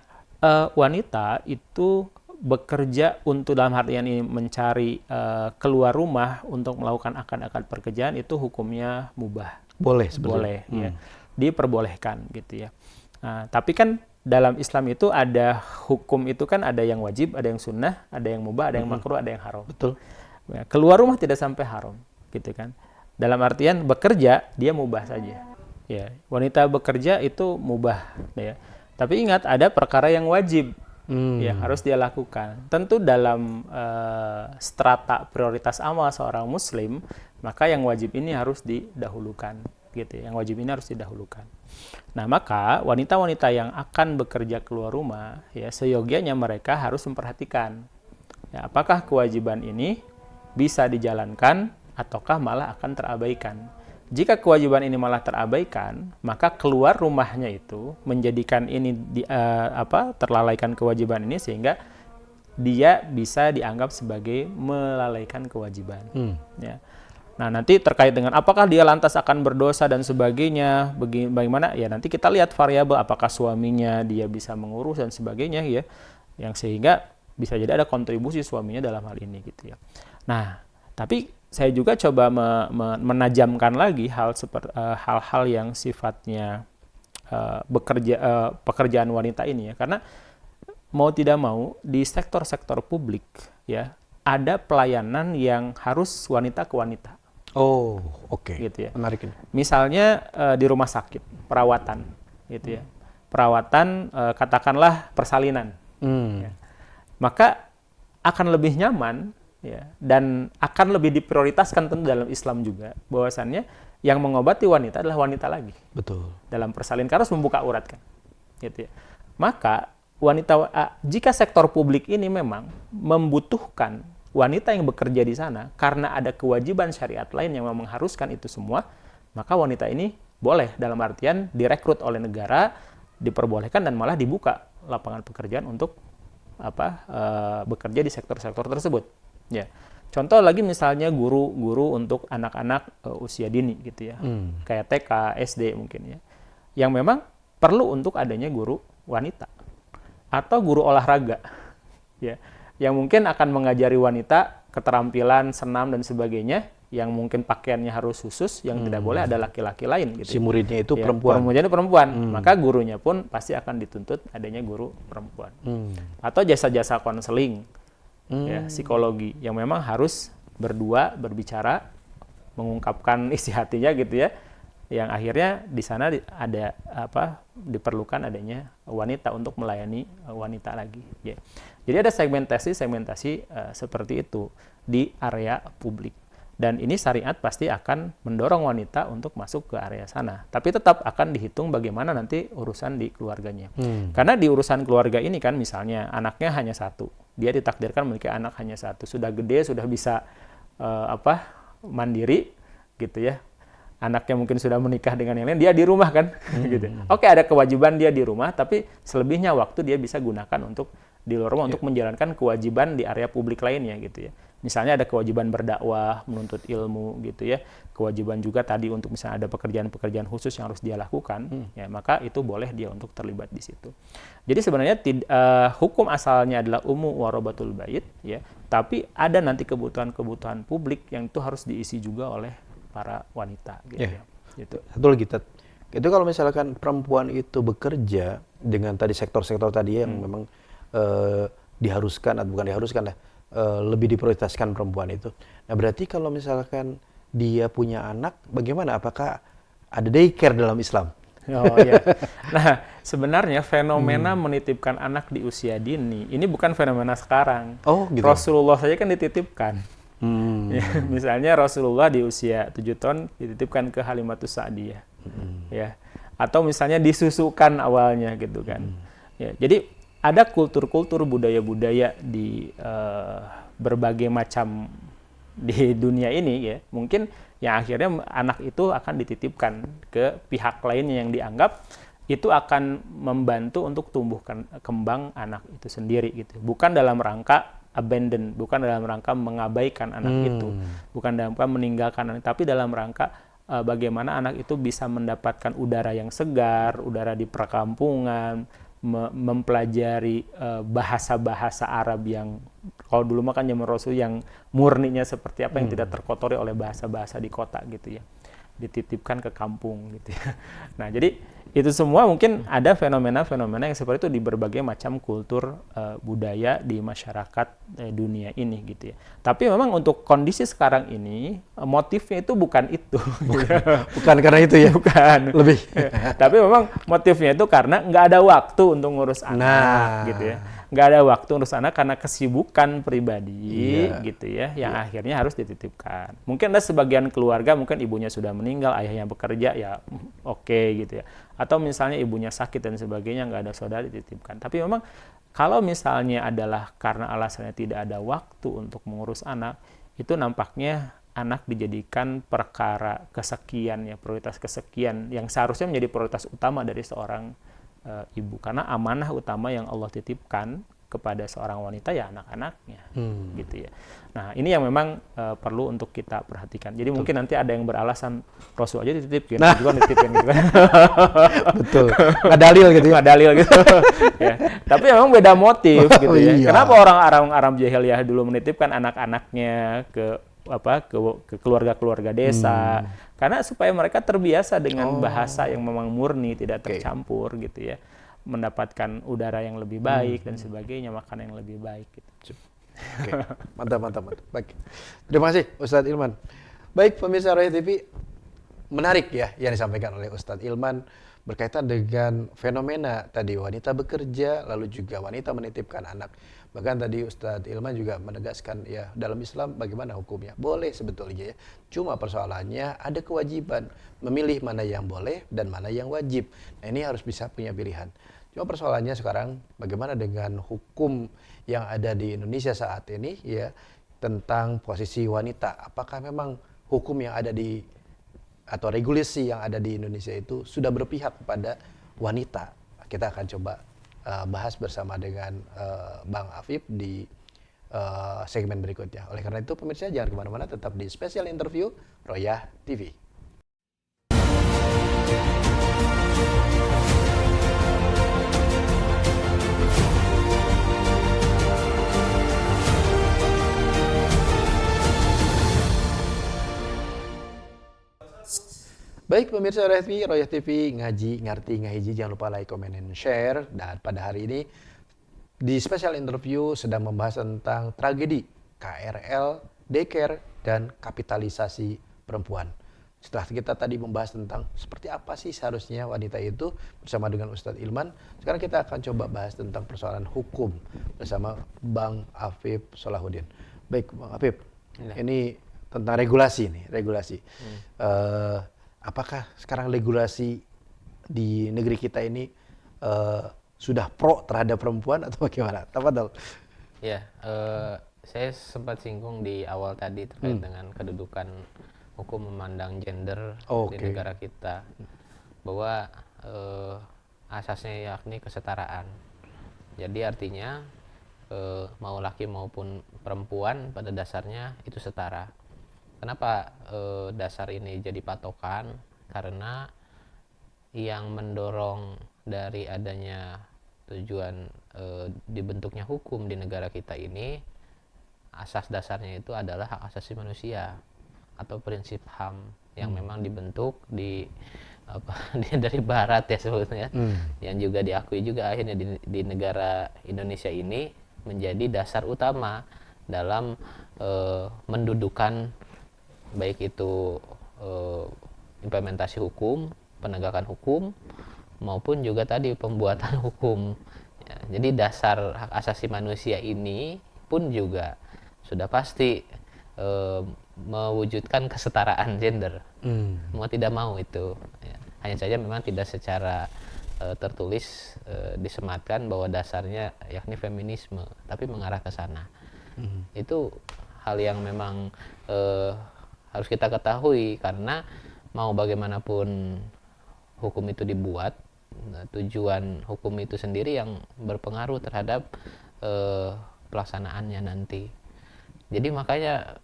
wanita itu bekerja untuk dalam artian ini mencari keluar rumah untuk melakukan akad-akad pekerjaan itu hukumnya mubah. Boleh sebetulnya. Boleh, ya. Diperbolehkan gitu ya. Nah, tapi kan dalam Islam itu ada hukum itu kan ada yang wajib, ada yang sunnah, ada yang mubah, ada yang makruh, ada yang haram. Betul. Ya, keluar rumah tidak sampai haram, gitu kan. Dalam artian bekerja dia mubah saja. Ya, wanita bekerja itu mubah, ya. Tapi ingat ada perkara yang wajib, ya harus dia lakukan. Tentu dalam strata prioritas amal seorang Muslim, maka yang wajib ini harus didahulukan. Gitu, yang wajib ini harus didahulukan. Nah, maka wanita-wanita yang akan bekerja keluar rumah, ya seyogianya mereka harus memperhatikan, ya, apakah kewajiban ini bisa dijalankan ataukah malah akan terabaikan. Jika kewajiban ini malah terabaikan, maka keluar rumahnya itu menjadikan ini terlalaikan kewajiban ini sehingga dia bisa dianggap sebagai melalaikan kewajiban. Ya. Nah, nanti terkait dengan apakah dia lantas akan berdosa dan sebagainya, bagaimana, ya nanti kita lihat variabel apakah suaminya dia bisa mengurus dan sebagainya, ya, yang sehingga bisa jadi ada kontribusi suaminya dalam hal ini gitu ya. Nah, tapi saya juga coba menajamkan lagi hal-hal yang sifatnya pekerjaan wanita ini ya, karena mau tidak mau di sektor-sektor publik ya ada pelayanan yang harus wanita ke wanita. Oh, oke. Gitu ya. Menarik ini. Misalnya di rumah sakit, perawatan, gitu ya. Perawatan katakanlah persalinan. Ya. Maka akan lebih nyaman ya dan akan lebih diprioritaskan tentu dalam Islam juga bahwasannya yang mengobati wanita adalah wanita lagi. Betul. Dalam persalinan karena harus membuka urat kan. Gitu ya. Maka jika sektor publik ini memang membutuhkan wanita yang bekerja di sana karena ada kewajiban syariat lain yang memang mengharuskan itu semua, maka wanita ini boleh dalam artian direkrut oleh negara, diperbolehkan dan malah dibuka lapangan pekerjaan untuk bekerja di sektor-sektor tersebut. Ya. Contoh lagi misalnya guru-guru untuk anak-anak usia dini gitu ya. Kayak TK, SD mungkin ya. Yang memang perlu untuk adanya guru wanita atau guru olahraga. Ya. Yang mungkin akan mengajari wanita keterampilan senam dan sebagainya, yang mungkin pakaiannya harus khusus, yang tidak boleh ada laki-laki lain. Gitu. Si muridnya itu ya, perempuan. Muridnya perempuan, maka gurunya pun pasti akan dituntut adanya guru perempuan. Atau jasa-jasa konseling, ya, psikologi, yang memang harus berdua berbicara, mengungkapkan isi hatinya gitu ya. Yang akhirnya di sana diperlukan adanya wanita untuk melayani wanita lagi. Ya. Jadi ada segmentasi seperti itu di area publik. Dan ini syariat pasti akan mendorong wanita untuk masuk ke area sana. Tapi tetap akan dihitung bagaimana nanti urusan di keluarganya. Karena di urusan keluarga ini kan misalnya anaknya hanya satu. Dia ditakdirkan memiliki anak hanya satu. Sudah gede, sudah bisa mandiri gitu ya. Anaknya mungkin sudah menikah dengan yang lain, dia di rumah kan, gitu. Oke, ada kewajiban dia di rumah, tapi selebihnya waktu dia bisa gunakan untuk di luar rumah untuk menjalankan kewajiban di area publik lainnya, gitu ya. Misalnya ada kewajiban berdakwah, menuntut ilmu, gitu ya. Kewajiban juga tadi untuk misalnya ada pekerjaan-pekerjaan khusus yang harus dia lakukan, ya maka itu boleh dia untuk terlibat di situ. Jadi sebenarnya hukum asalnya adalah warabatul bait, ya. Tapi ada nanti kebutuhan-kebutuhan publik yang itu harus diisi juga oleh para wanita gitu ya. Gitu. Satu lagi, Ted. Itu kalau misalkan perempuan itu bekerja dengan tadi sektor-sektor tadi yang memang diharuskan atau bukan diharuskan lah, lebih diprioritaskan perempuan itu. Nah, berarti kalau misalkan dia punya anak, bagaimana? Apakah ada daycare dalam Islam? Oh iya. Nah, sebenarnya fenomena menitipkan anak di usia dini ini bukan fenomena sekarang. Oh, gitu. Rasulullah saja kan dititipkan. Hmm. Ya, misalnya Rasulullah di usia 7 tahun dititipkan ke Halimatus Sa'diyah. Ya. Atau misalnya disusukan awalnya gitu kan. Ya, jadi ada kultur-kultur budaya-budaya di berbagai macam di dunia ini ya. Mungkin yang akhirnya anak itu akan dititipkan ke pihak lainnya yang dianggap itu akan membantu untuk tumbuhkan kembang anak itu sendiri gitu. Bukan dalam rangka abandon, bukan dalam rangka mengabaikan anak itu, bukan dalam rangka meninggalkan anak, tapi dalam rangka bagaimana anak itu bisa mendapatkan udara yang segar, udara di perkampungan, mempelajari bahasa-bahasa Arab yang kalau dulu mah kan zaman Rasul yang murninya seperti apa yang tidak terkotori oleh bahasa-bahasa di kota gitu ya, dititipkan ke kampung gitu ya. Nah jadi itu semua mungkin ada fenomena-fenomena yang seperti itu di berbagai macam kultur budaya di masyarakat dunia ini gitu ya. Tapi memang untuk kondisi sekarang ini motifnya itu bukan itu. Bukan karena itu ya. Bukan. Lebih. Tapi memang motifnya itu karena nggak ada waktu untuk ngurus anak gitu ya. Nggak ada waktu ngurus anak karena kesibukan pribadi gitu ya, yang akhirnya harus dititipkan. Mungkin ada sebagian keluarga, mungkin ibunya sudah meninggal, ayahnya bekerja, ya oke gitu ya. Atau misalnya ibunya sakit dan sebagainya, nggak ada saudara dititipkan. Tapi memang kalau misalnya adalah karena alasannya tidak ada waktu untuk mengurus anak, itu nampaknya anak dijadikan perkara kesekian ya, prioritas kesekian yang seharusnya menjadi prioritas utama dari seorang ibu, karena amanah utama yang Allah titipkan kepada seorang wanita ya anak-anaknya gitu ya. Nah ini yang memang perlu untuk kita perhatikan. Jadi mungkin nanti ada yang beralasan Rasul aja dititipin, juga dititipin gitu kan. Betul. Nggak dalil gitu ya. Nggak dalil gitu. Ya. Tapi memang beda motif gitu ya. Iya. Kenapa orang Arab jahiliyah dulu menitipkan anak-anaknya ke keluarga-keluarga desa, karena supaya mereka terbiasa dengan bahasa yang memang murni, tidak tercampur gitu ya, mendapatkan udara yang lebih baik dan sebagainya, makanan yang lebih baik gitu. Oke, mantap. Baik. Terima kasih Ustadz Ilman. Baik pemirsa Royah TV, menarik ya yang disampaikan oleh Ustadz Ilman berkaitan dengan fenomena tadi wanita bekerja lalu juga wanita menitipkan anak. Bahkan tadi Ustadz Ilman juga menegaskan ya dalam Islam bagaimana hukumnya. Boleh sebetulnya ya. Cuma persoalannya ada kewajiban memilih mana yang boleh dan mana yang wajib. Nah ini harus bisa punya pilihan. Cuma persoalannya sekarang bagaimana dengan hukum yang ada di Indonesia saat ini ya tentang posisi wanita. Apakah memang hukum yang ada di atau regulasi yang ada di Indonesia itu sudah berpihak kepada wanita? Kita akan coba bahas bersama dengan Bang Afif di segmen berikutnya. Oleh karena itu pemirsa jangan kemana-mana, tetap di Special Interview Royah TV. Baik pemirsa Royah TV, ngaji, ngerti, ngahiji, jangan lupa like, comment, and share. Dan pada hari ini di special interview sedang membahas tentang tragedi KRL, daycare, dan kapitalisasi perempuan. Setelah kita tadi membahas tentang seperti apa sih seharusnya wanita itu bersama dengan Ustadz Ilman, sekarang kita akan coba bahas tentang persoalan hukum bersama Bang Afif Solahuddin. Baik Bang Afif, ini tentang regulasi nih, regulasi. Apakah sekarang regulasi di negeri kita ini sudah pro terhadap perempuan atau bagaimana? Tafadhol. Ya, saya sempat singgung di awal tadi terkait dengan kedudukan hukum memandang gender di negara kita, bahwa asasnya yakni kesetaraan. Jadi artinya mau laki maupun perempuan pada dasarnya itu setara. Kenapa dasar ini jadi patokan? Karena yang mendorong dari adanya tujuan dibentuknya hukum di negara kita ini, asas dasarnya itu adalah hak asasi manusia atau prinsip HAM yang memang dibentuk dari Barat ya sebetulnya, yang juga diakui juga akhirnya di negara Indonesia ini menjadi dasar utama dalam mendudukan baik itu implementasi hukum penegakan hukum maupun juga tadi pembuatan hukum. Ya, jadi dasar hak asasi manusia ini pun juga sudah pasti mewujudkan kesetaraan gender. Mau tidak mau itu. Ya. Hanya saja memang tidak secara tertulis disematkan bahwa dasarnya yakni feminisme, tapi mengarah ke sana. Itu hal yang memang harus kita ketahui, karena mau bagaimanapun hukum itu dibuat, tujuan hukum itu sendiri yang berpengaruh terhadap pelaksanaannya nanti. Jadi makanya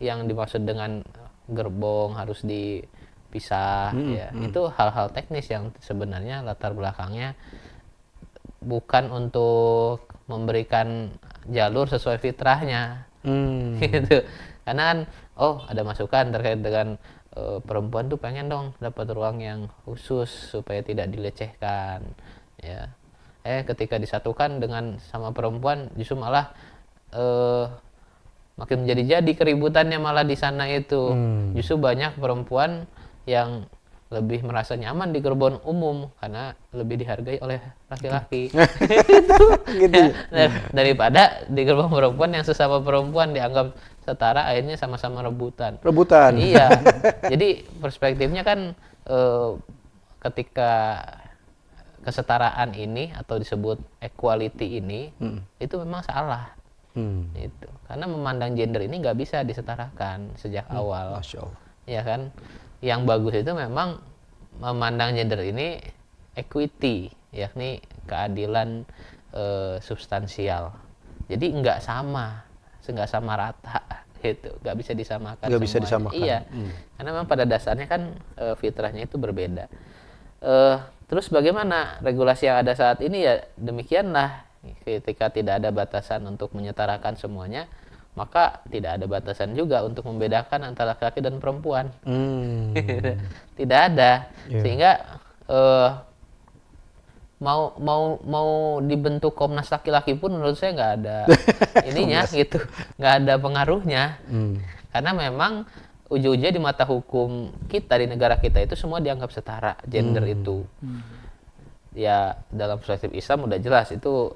yang dimaksud dengan gerbong harus dipisah, ya itu hal-hal teknis yang sebenarnya latar belakangnya bukan untuk memberikan jalur sesuai fitrahnya, gitu. Karena kan, ada masukan terkait dengan perempuan tuh pengen dong dapat ruang yang khusus supaya tidak dilecehkan, ya. Ketika disatukan dengan sama perempuan justru malah makin menjadi-jadi keributannya malah di sana itu. Justru banyak perempuan yang lebih merasa nyaman di gerbong umum karena lebih dihargai oleh laki-laki. Gitu. Daripada di gerbong perempuan yang sesama perempuan dianggap setara, akhirnya sama-sama rebutan. Iya. Jadi perspektifnya kan ketika kesetaraan ini atau disebut equality ini itu memang salah. Itu karena memandang gender ini nggak bisa disetarakan sejak awal. Masya Allah. Ya kan, yang bagus itu memang memandang gender ini equity, yakni keadilan substansial. Jadi nggak sama rata, gitu, nggak bisa disamakan. Nggak bisa disamakan. Iya, karena memang pada dasarnya kan fitrahnya itu berbeda. Terus bagaimana regulasi yang ada saat ini? Ya demikianlah. Ketika tidak ada batasan untuk menyetarakan semuanya, maka tidak ada batasan juga untuk membedakan antara laki-laki dan perempuan. Tidak ada. Sehingga mau dibentuk Komnas laki-laki pun menurut saya nggak ada ininya gitu, nggak ada pengaruhnya. Karena memang ujung-ujungnya di mata hukum kita di negara kita itu semua dianggap setara gender itu. Ya dalam perspektif Islam udah jelas itu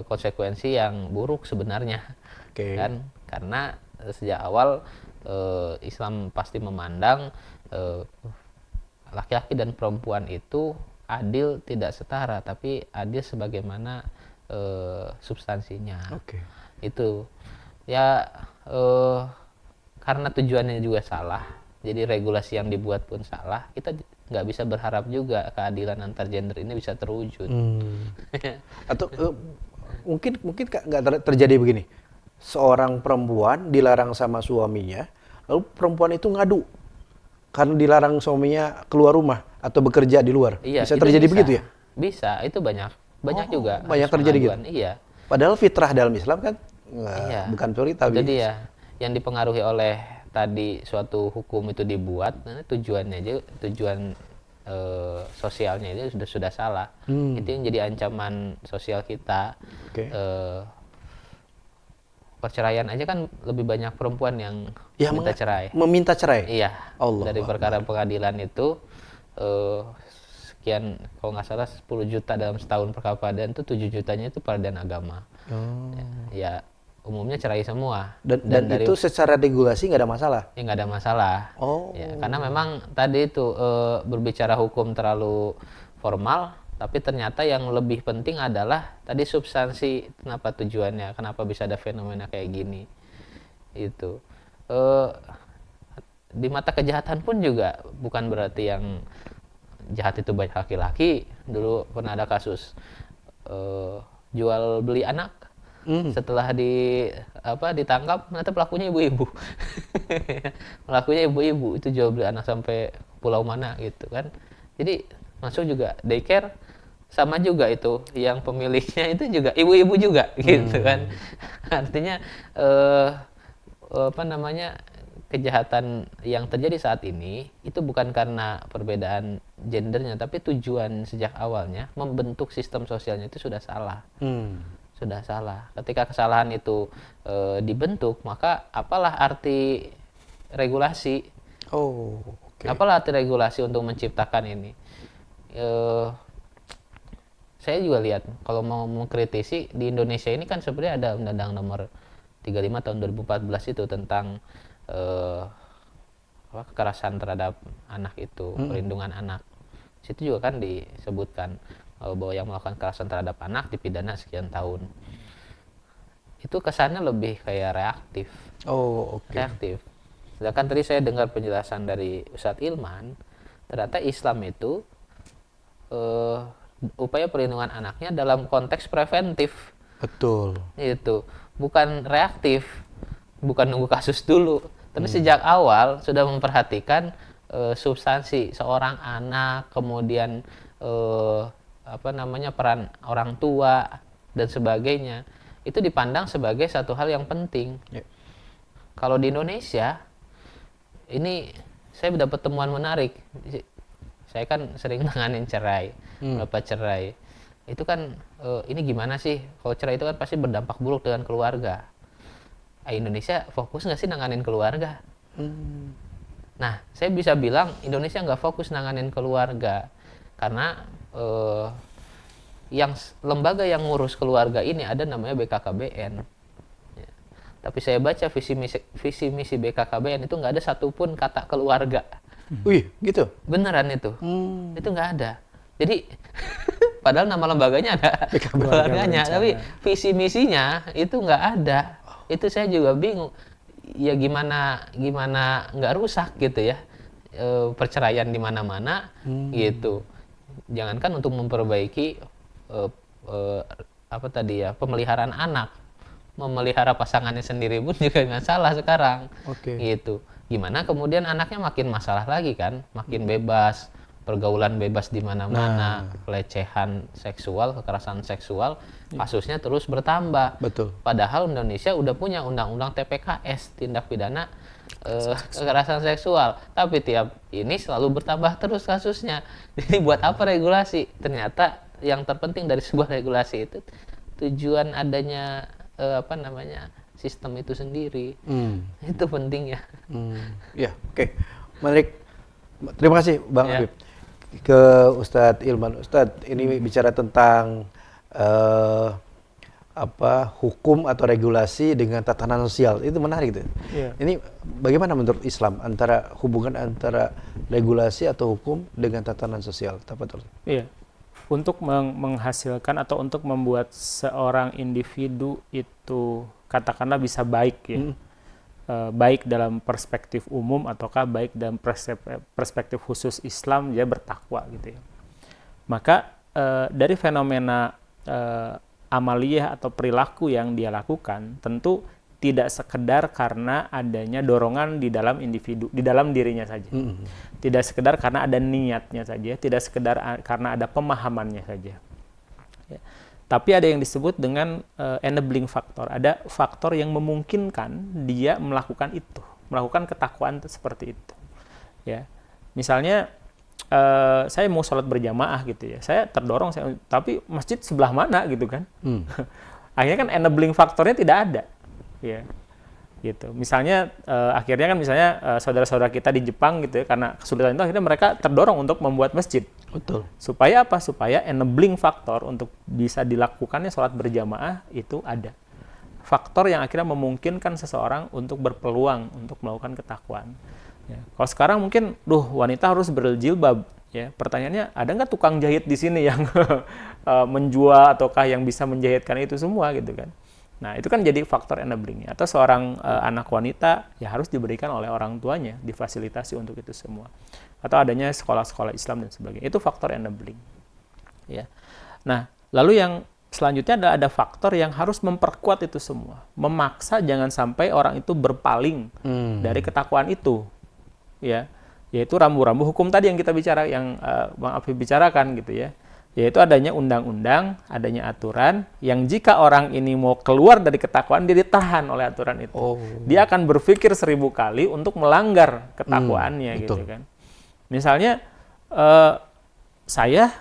konsekuensi yang buruk sebenarnya, kan? Karena sejak awal Islam pasti memandang laki-laki dan perempuan itu adil tidak setara, tapi adil sebagaimana substansinya. Itu ya karena tujuannya juga salah, jadi regulasi yang dibuat pun salah. Kita nggak bisa berharap juga keadilan antar gender ini bisa terwujud. Atau mungkin nggak terjadi begini, seorang perempuan dilarang sama suaminya, lalu perempuan itu ngadu karena dilarang suaminya keluar rumah atau bekerja di luar. Bisa terjadi begitu ya? Bisa, itu banyak juga. Banyak terjadi gitu. Iya. Padahal fitrah dalam Islam kan bukan prioritas. Jadi ya yang dipengaruhi oleh tadi suatu hukum itu dibuat, tujuannya aja, tujuan sosialnya itu sudah salah. Itu yang jadi ancaman sosial kita. Perceraian aja kan lebih banyak perempuan yang meminta cerai. Iya. Allah dari perkara pengadilan itu sekian, kalau nggak salah 10 juta dalam setahun perkara pengadilan itu 7 jutanya itu peradilan agama. Ya umumnya cerai semua. Dan dari, itu secara regulasi nggak ada masalah? Ya nggak ada masalah. Ya, karena memang tadi itu berbicara hukum terlalu formal, tapi ternyata yang lebih penting adalah tadi substansi, kenapa tujuannya, kenapa bisa ada fenomena kayak gini. Itu di mata kejahatan pun juga bukan berarti yang jahat itu banyak laki-laki. Dulu pernah ada kasus jual beli anak. Setelah ditangkap, ternyata pelakunya ibu-ibu. Pelakunya ibu-ibu, itu jual beli anak sampai pulau mana gitu kan. Jadi masuk juga daycare, sama juga itu yang pemiliknya itu juga ibu-ibu juga gitu kan. Artinya kejahatan yang terjadi saat ini itu bukan karena perbedaan gendernya, tapi tujuan sejak awalnya membentuk sistem sosialnya itu sudah salah. Sudah salah. Ketika kesalahan itu dibentuk, maka apalah arti regulasi? Apalah arti regulasi untuk menciptakan ini? Saya juga lihat kalau mau mengkritisi di Indonesia ini kan sebenarnya ada Undang-Undang Nomor 35 tahun 2014 itu tentang kekerasan terhadap anak itu, perlindungan anak. Situ juga kan disebutkan bahwa yang melakukan kekerasan terhadap anak dipidana sekian tahun. Itu kesannya lebih kayak reaktif. Reaktif. Sedangkan tadi saya dengar penjelasan dari Ustadz Ilman, ternyata Islam itu upaya perlindungan anaknya dalam konteks preventif. Betul. Itu bukan reaktif, bukan nunggu kasus dulu, tapi sejak awal sudah memperhatikan substansi seorang anak, kemudian peran orang tua dan sebagainya. Itu dipandang sebagai satu hal yang penting. Kalau di Indonesia ini saya dapat temuan menarik. Saya kan sering nanganin cerai, beberapa cerai. Itu kan ini gimana sih? Kalau cerai itu kan pasti berdampak buruk dengan keluarga. Indonesia fokus nggak sih nanganin keluarga? Nah, saya bisa bilang Indonesia nggak fokus nanganin keluarga karena lembaga yang ngurus keluarga ini ada namanya BKKBN. Ya. Tapi saya baca visi misi BKKBN itu nggak ada satupun kata keluarga. Wih, gitu? Beneran itu. Itu nggak ada. Jadi, padahal nama lembaganya ada keluarganya, tapi visi misinya itu nggak ada. Itu saya juga bingung. Ya gimana nggak rusak gitu ya. Perceraian di mana-mana gitu. Jangankan untuk memperbaiki pemeliharaan anak. Memelihara pasangannya sendiri pun juga nggak salah sekarang. Gitu. Gimana kemudian anaknya makin masalah lagi kan, makin bebas, pergaulan bebas di mana-mana, pelecehan seksual, kekerasan seksual, kasusnya terus bertambah. Betul. Padahal Indonesia udah punya undang-undang TPKS, tindak pidana kekerasan seksual, tapi tiap ini selalu bertambah terus kasusnya. Jadi buat apa regulasi? Ternyata yang terpenting dari sebuah regulasi itu tujuan adanya sistem itu sendiri. Itu pentingnya. Ya, oke. Menarik. Terima kasih Bang Habib. Ke Ustadz Ilman. Ustadz, ini bicara tentang hukum atau regulasi dengan tatanan sosial. Itu menarik tuh. Ini bagaimana menurut Islam hubungan antara regulasi atau hukum dengan tatanan sosial? Iya. Untuk menghasilkan atau untuk membuat seorang individu itu katakanlah bisa baik ya, baik dalam perspektif umum ataukah baik dalam perspektif khusus Islam, dia bertakwa gitu ya. Maka dari fenomena amaliyah atau perilaku yang dia lakukan tentu tidak sekedar karena adanya dorongan di dalam individu, di dalam dirinya saja. Tidak sekedar karena ada niatnya saja, tidak sekedar karena ada pemahamannya saja. Ya. Tapi ada yang disebut dengan enabling factor. Ada faktor yang memungkinkan dia melakukan itu, melakukan ketakwaan seperti itu. Ya. Misalnya saya mau sholat berjamaah gitu ya, saya terdorong, tapi masjid sebelah mana gitu kan? Akhirnya kan enabling faktornya tidak ada. Ya, gitu. Misalnya akhirnya kan saudara-saudara kita di Jepang gitu ya, karena kesulitan itu akhirnya mereka terdorong untuk membuat masjid. Betul. Supaya apa? Supaya enabling faktor untuk bisa dilakukannya sholat berjamaah itu ada. Faktor yang akhirnya memungkinkan seseorang untuk berpeluang untuk melakukan ketakwaan. Ya. Kalau sekarang mungkin, wanita harus berjilbab. Ya, pertanyaannya, ada nggak tukang jahit di sini yang menjual ataukah yang bisa menjahitkan itu semua gitu kan? Nah, itu kan jadi faktor enablingnya. Atau seorang anak wanita ya harus diberikan oleh orang tuanya, difasilitasi untuk itu semua. Atau adanya sekolah-sekolah Islam dan sebagainya. Itu faktor enabling. Ya. Nah, lalu yang selanjutnya ada faktor yang harus memperkuat itu semua. Memaksa jangan sampai orang itu berpaling dari ketakwaan itu. Ya. Yaitu rambu-rambu hukum tadi yang kita bicara, yang Bang Afif bicarakan gitu ya. Yaitu adanya undang-undang, adanya aturan yang jika orang ini mau keluar dari ketakwaan, dia ditahan oleh aturan itu. Dia akan berpikir 1000 kali untuk melanggar ketakwaannya gitu kan. Misalnya saya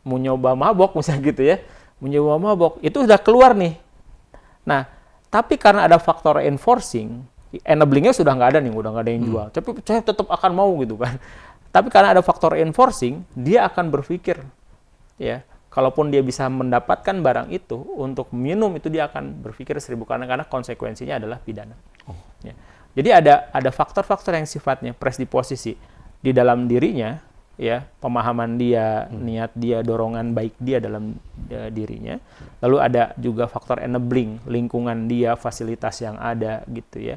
mau nyoba mabok misalnya gitu ya, mau nyoba mabok, itu udah keluar nih. Nah, tapi karena ada faktor enforcing, Enablingnya sudah nggak ada nih, udah nggak ada yang jual. Tapi saya tetap akan mau gitu kan. Tapi karena ada faktor enforcing, dia akan berpikir, ya, kalaupun dia bisa mendapatkan barang itu untuk minum itu dia akan berpikir 1000 karena konsekuensinya adalah pidana. Ya. Jadi ada faktor-faktor yang sifatnya predisposisi di dalam dirinya, ya, pemahaman dia, niat dia, dorongan baik dia dalam dirinya. Lalu ada juga faktor enabling, lingkungan dia, fasilitas yang ada gitu ya,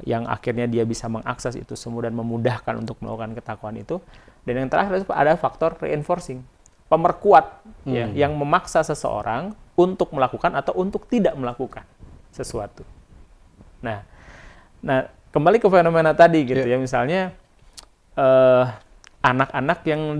yang akhirnya dia bisa mengakses itu semua dan memudahkan untuk melakukan ketakwaan itu. Dan yang terakhir ada faktor reinforcing, pemerkuat, ya, yang memaksa seseorang untuk melakukan atau untuk tidak melakukan sesuatu. Nah, kembali ke fenomena tadi gitu ya, misalnya anak-anak yang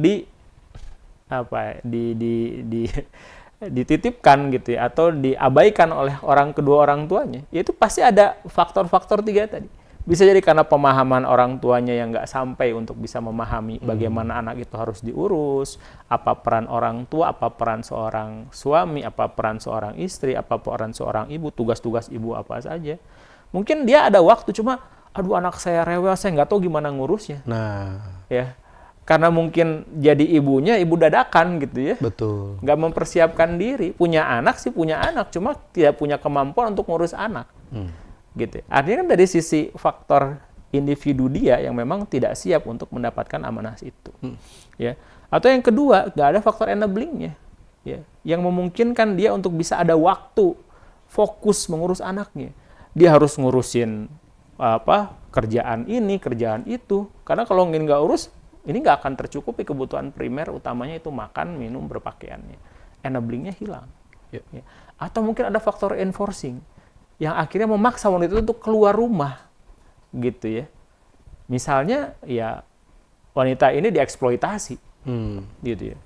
dititipkan gitu ya, atau diabaikan oleh kedua orang tuanya, itu pasti ada faktor-faktor 3 tadi. Bisa jadi karena pemahaman orang tuanya yang nggak sampai untuk bisa memahami bagaimana anak itu harus diurus, apa peran orang tua, apa peran seorang suami, apa peran seorang istri, apa peran seorang ibu, tugas-tugas ibu apa saja. Mungkin dia ada waktu, cuma aduh anak saya rewel, saya nggak tahu gimana ngurusnya. Nah, Ya, karena mungkin jadi ibunya ibu dadakan gitu ya. betul. Nggak mempersiapkan diri. Punya anak, cuma tidak punya kemampuan untuk ngurus anak. Gitu. Artinya kan dari sisi faktor individu dia yang memang tidak siap untuk mendapatkan amanah itu. Ya. Atau yang kedua, nggak ada faktor enablingnya. Ya. Yang memungkinkan dia untuk bisa ada waktu fokus mengurus anaknya. Dia harus ngurusin kerjaan ini, kerjaan itu. Karena kalau nggak urus, ini nggak akan tercukupi kebutuhan primer utamanya itu makan, minum, berpakaiannya. Enablingnya hilang. Ya. Atau mungkin ada faktor enforcing yang akhirnya memaksa wanita itu untuk keluar rumah, gitu ya. Misalnya, ya wanita ini dieksploitasi, gitu ya,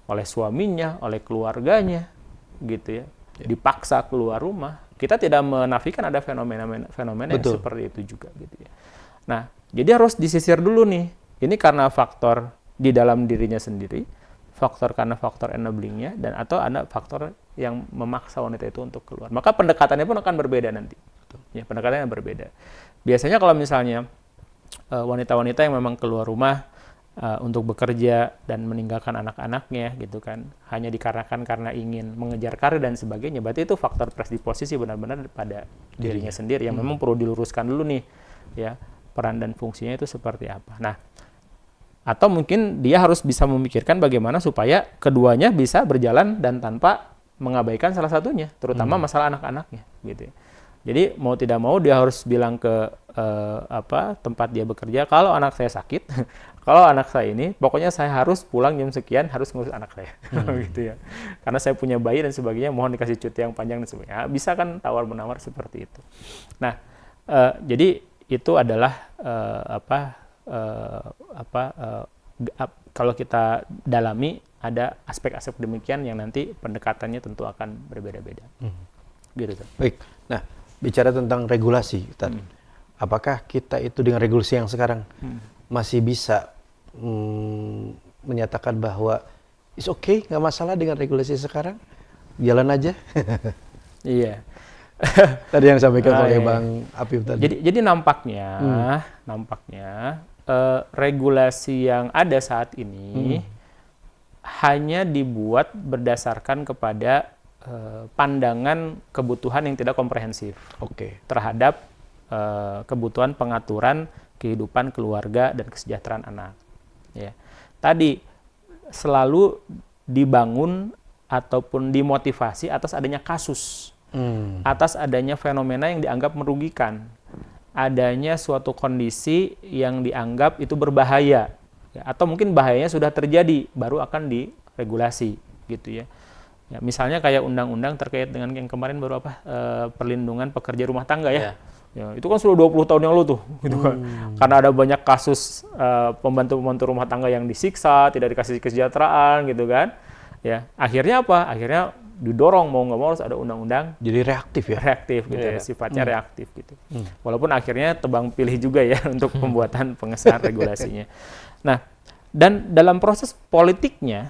oleh suaminya, oleh keluarganya, gitu ya, dipaksa keluar rumah. Kita tidak menafikan ada fenomena yang seperti itu juga, gitu ya. Nah, jadi harus disisir dulu nih. Ini karena faktor di dalam dirinya sendiri, karena faktor enablingnya, dan atau ada faktor yang memaksa wanita itu untuk keluar. Maka pendekatannya pun akan berbeda nanti. Ya, pendekatannya berbeda. Biasanya kalau misalnya wanita-wanita yang memang keluar rumah untuk bekerja dan meninggalkan anak-anaknya gitu kan, hanya dikarenakan karena ingin mengejar karir dan sebagainya, berarti itu faktor predisposisi benar-benar pada dirinya sendiri yang memang perlu diluruskan dulu nih, ya, peran dan fungsinya itu seperti apa. Nah, atau mungkin dia harus bisa memikirkan bagaimana supaya keduanya bisa berjalan dan tanpa mengabaikan salah satunya, terutama masalah anak-anaknya gitu ya. Jadi mau tidak mau dia harus bilang ke tempat dia bekerja, kalau anak saya sakit, kalau anak saya ini, pokoknya saya harus pulang jam sekian, harus ngurus anak saya, gitu ya. Karena saya punya bayi dan sebagainya, mohon dikasih cuti yang panjang dan sebagainya. Bisa kan tawar-menawar seperti itu. Nah, jadi itu adalah kalau kita dalami ada aspek-aspek demikian yang nanti pendekatannya tentu akan berbeda-beda. Gitu. Baik. Nah, bicara tentang regulasi, Ustaz. Apakah kita itu dengan regulasi yang sekarang masih bisa menyatakan bahwa it's okay, nggak masalah dengan regulasi sekarang, jalan aja? Iya. Tadi yang disampaikan oleh Bang Apip tadi. Jadi nampaknya regulasi yang ada saat ini hanya dibuat berdasarkan kepada pandangan kebutuhan yang tidak komprehensif terhadap kebutuhan pengaturan kehidupan keluarga dan kesejahteraan anak. Ya. Tadi selalu dibangun ataupun dimotivasi atas adanya kasus, atas adanya fenomena yang dianggap merugikan, adanya suatu kondisi yang dianggap itu berbahaya, ya, atau mungkin bahayanya sudah terjadi, baru akan diregulasi, gitu ya. Ya, misalnya kayak undang-undang terkait dengan yang kemarin baru perlindungan pekerja rumah tangga ya. Ya, itu kan sudah 20 tahun yang lalu tuh, gitu kan. Karena ada banyak kasus pembantu-pembantu rumah tangga yang disiksa, tidak dikasih kesejahteraan, gitu kan. Ya, akhirnya apa? Akhirnya didorong mau nggak mau harus ada undang-undang. Jadi reaktif ya? Reaktif gitu ya, sifatnya reaktif gitu. Walaupun akhirnya tebang pilih juga ya untuk pembuatan pengesahan regulasinya. Nah, dan dalam proses politiknya,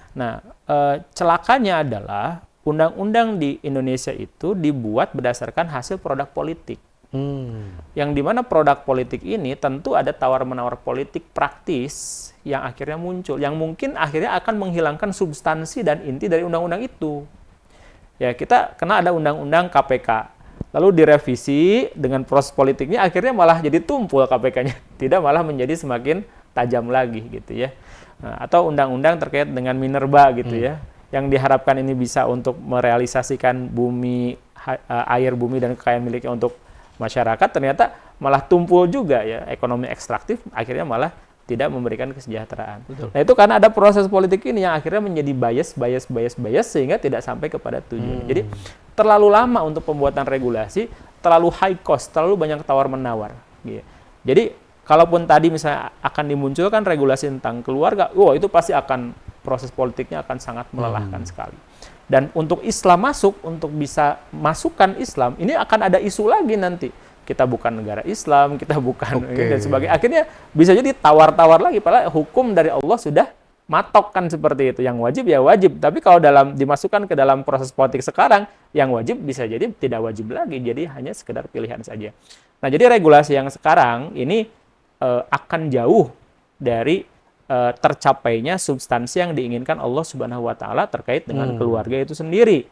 celakanya adalah undang-undang di Indonesia itu dibuat berdasarkan hasil produk politik. Yang dimana produk politik ini tentu ada tawar-menawar politik praktis yang akhirnya muncul, yang mungkin akhirnya akan menghilangkan substansi dan inti dari undang-undang itu. Ya, kita kena ada undang-undang KPK, lalu direvisi dengan proses politiknya, akhirnya malah jadi tumpul KPK-nya, tidak malah menjadi semakin tajam lagi gitu ya. Nah, atau undang-undang terkait dengan minerba gitu ya, yang diharapkan ini bisa untuk merealisasikan bumi, air bumi dan kekayaan miliknya untuk masyarakat, ternyata malah tumpul juga ya, ekonomi ekstraktif akhirnya malah tidak memberikan kesejahteraan. Betul. Nah itu karena ada proses politik ini yang akhirnya menjadi bias sehingga tidak sampai kepada tujuan. Jadi terlalu lama untuk pembuatan regulasi, terlalu high cost, terlalu banyak tawar-menawar. Gitu. Jadi kalaupun tadi misalnya akan dimunculkan regulasi tentang keluarga, itu pasti akan proses politiknya akan sangat melelahkan sekali. Dan untuk Islam masuk, untuk bisa masukkan Islam, ini akan ada isu lagi nanti. Kita bukan negara Islam, kita bukan ini dan sebagainya. Akhirnya bisa jadi tawar-tawar lagi, padahal hukum dari Allah sudah matokkan seperti itu. Yang wajib ya wajib, tapi kalau dimasukkan ke dalam proses politik sekarang, yang wajib bisa jadi tidak wajib lagi, jadi hanya sekedar pilihan saja. Nah, jadi regulasi yang sekarang ini akan jauh dari tercapainya substansi yang diinginkan Allah Subhanahu wa taala terkait dengan keluarga itu sendiri.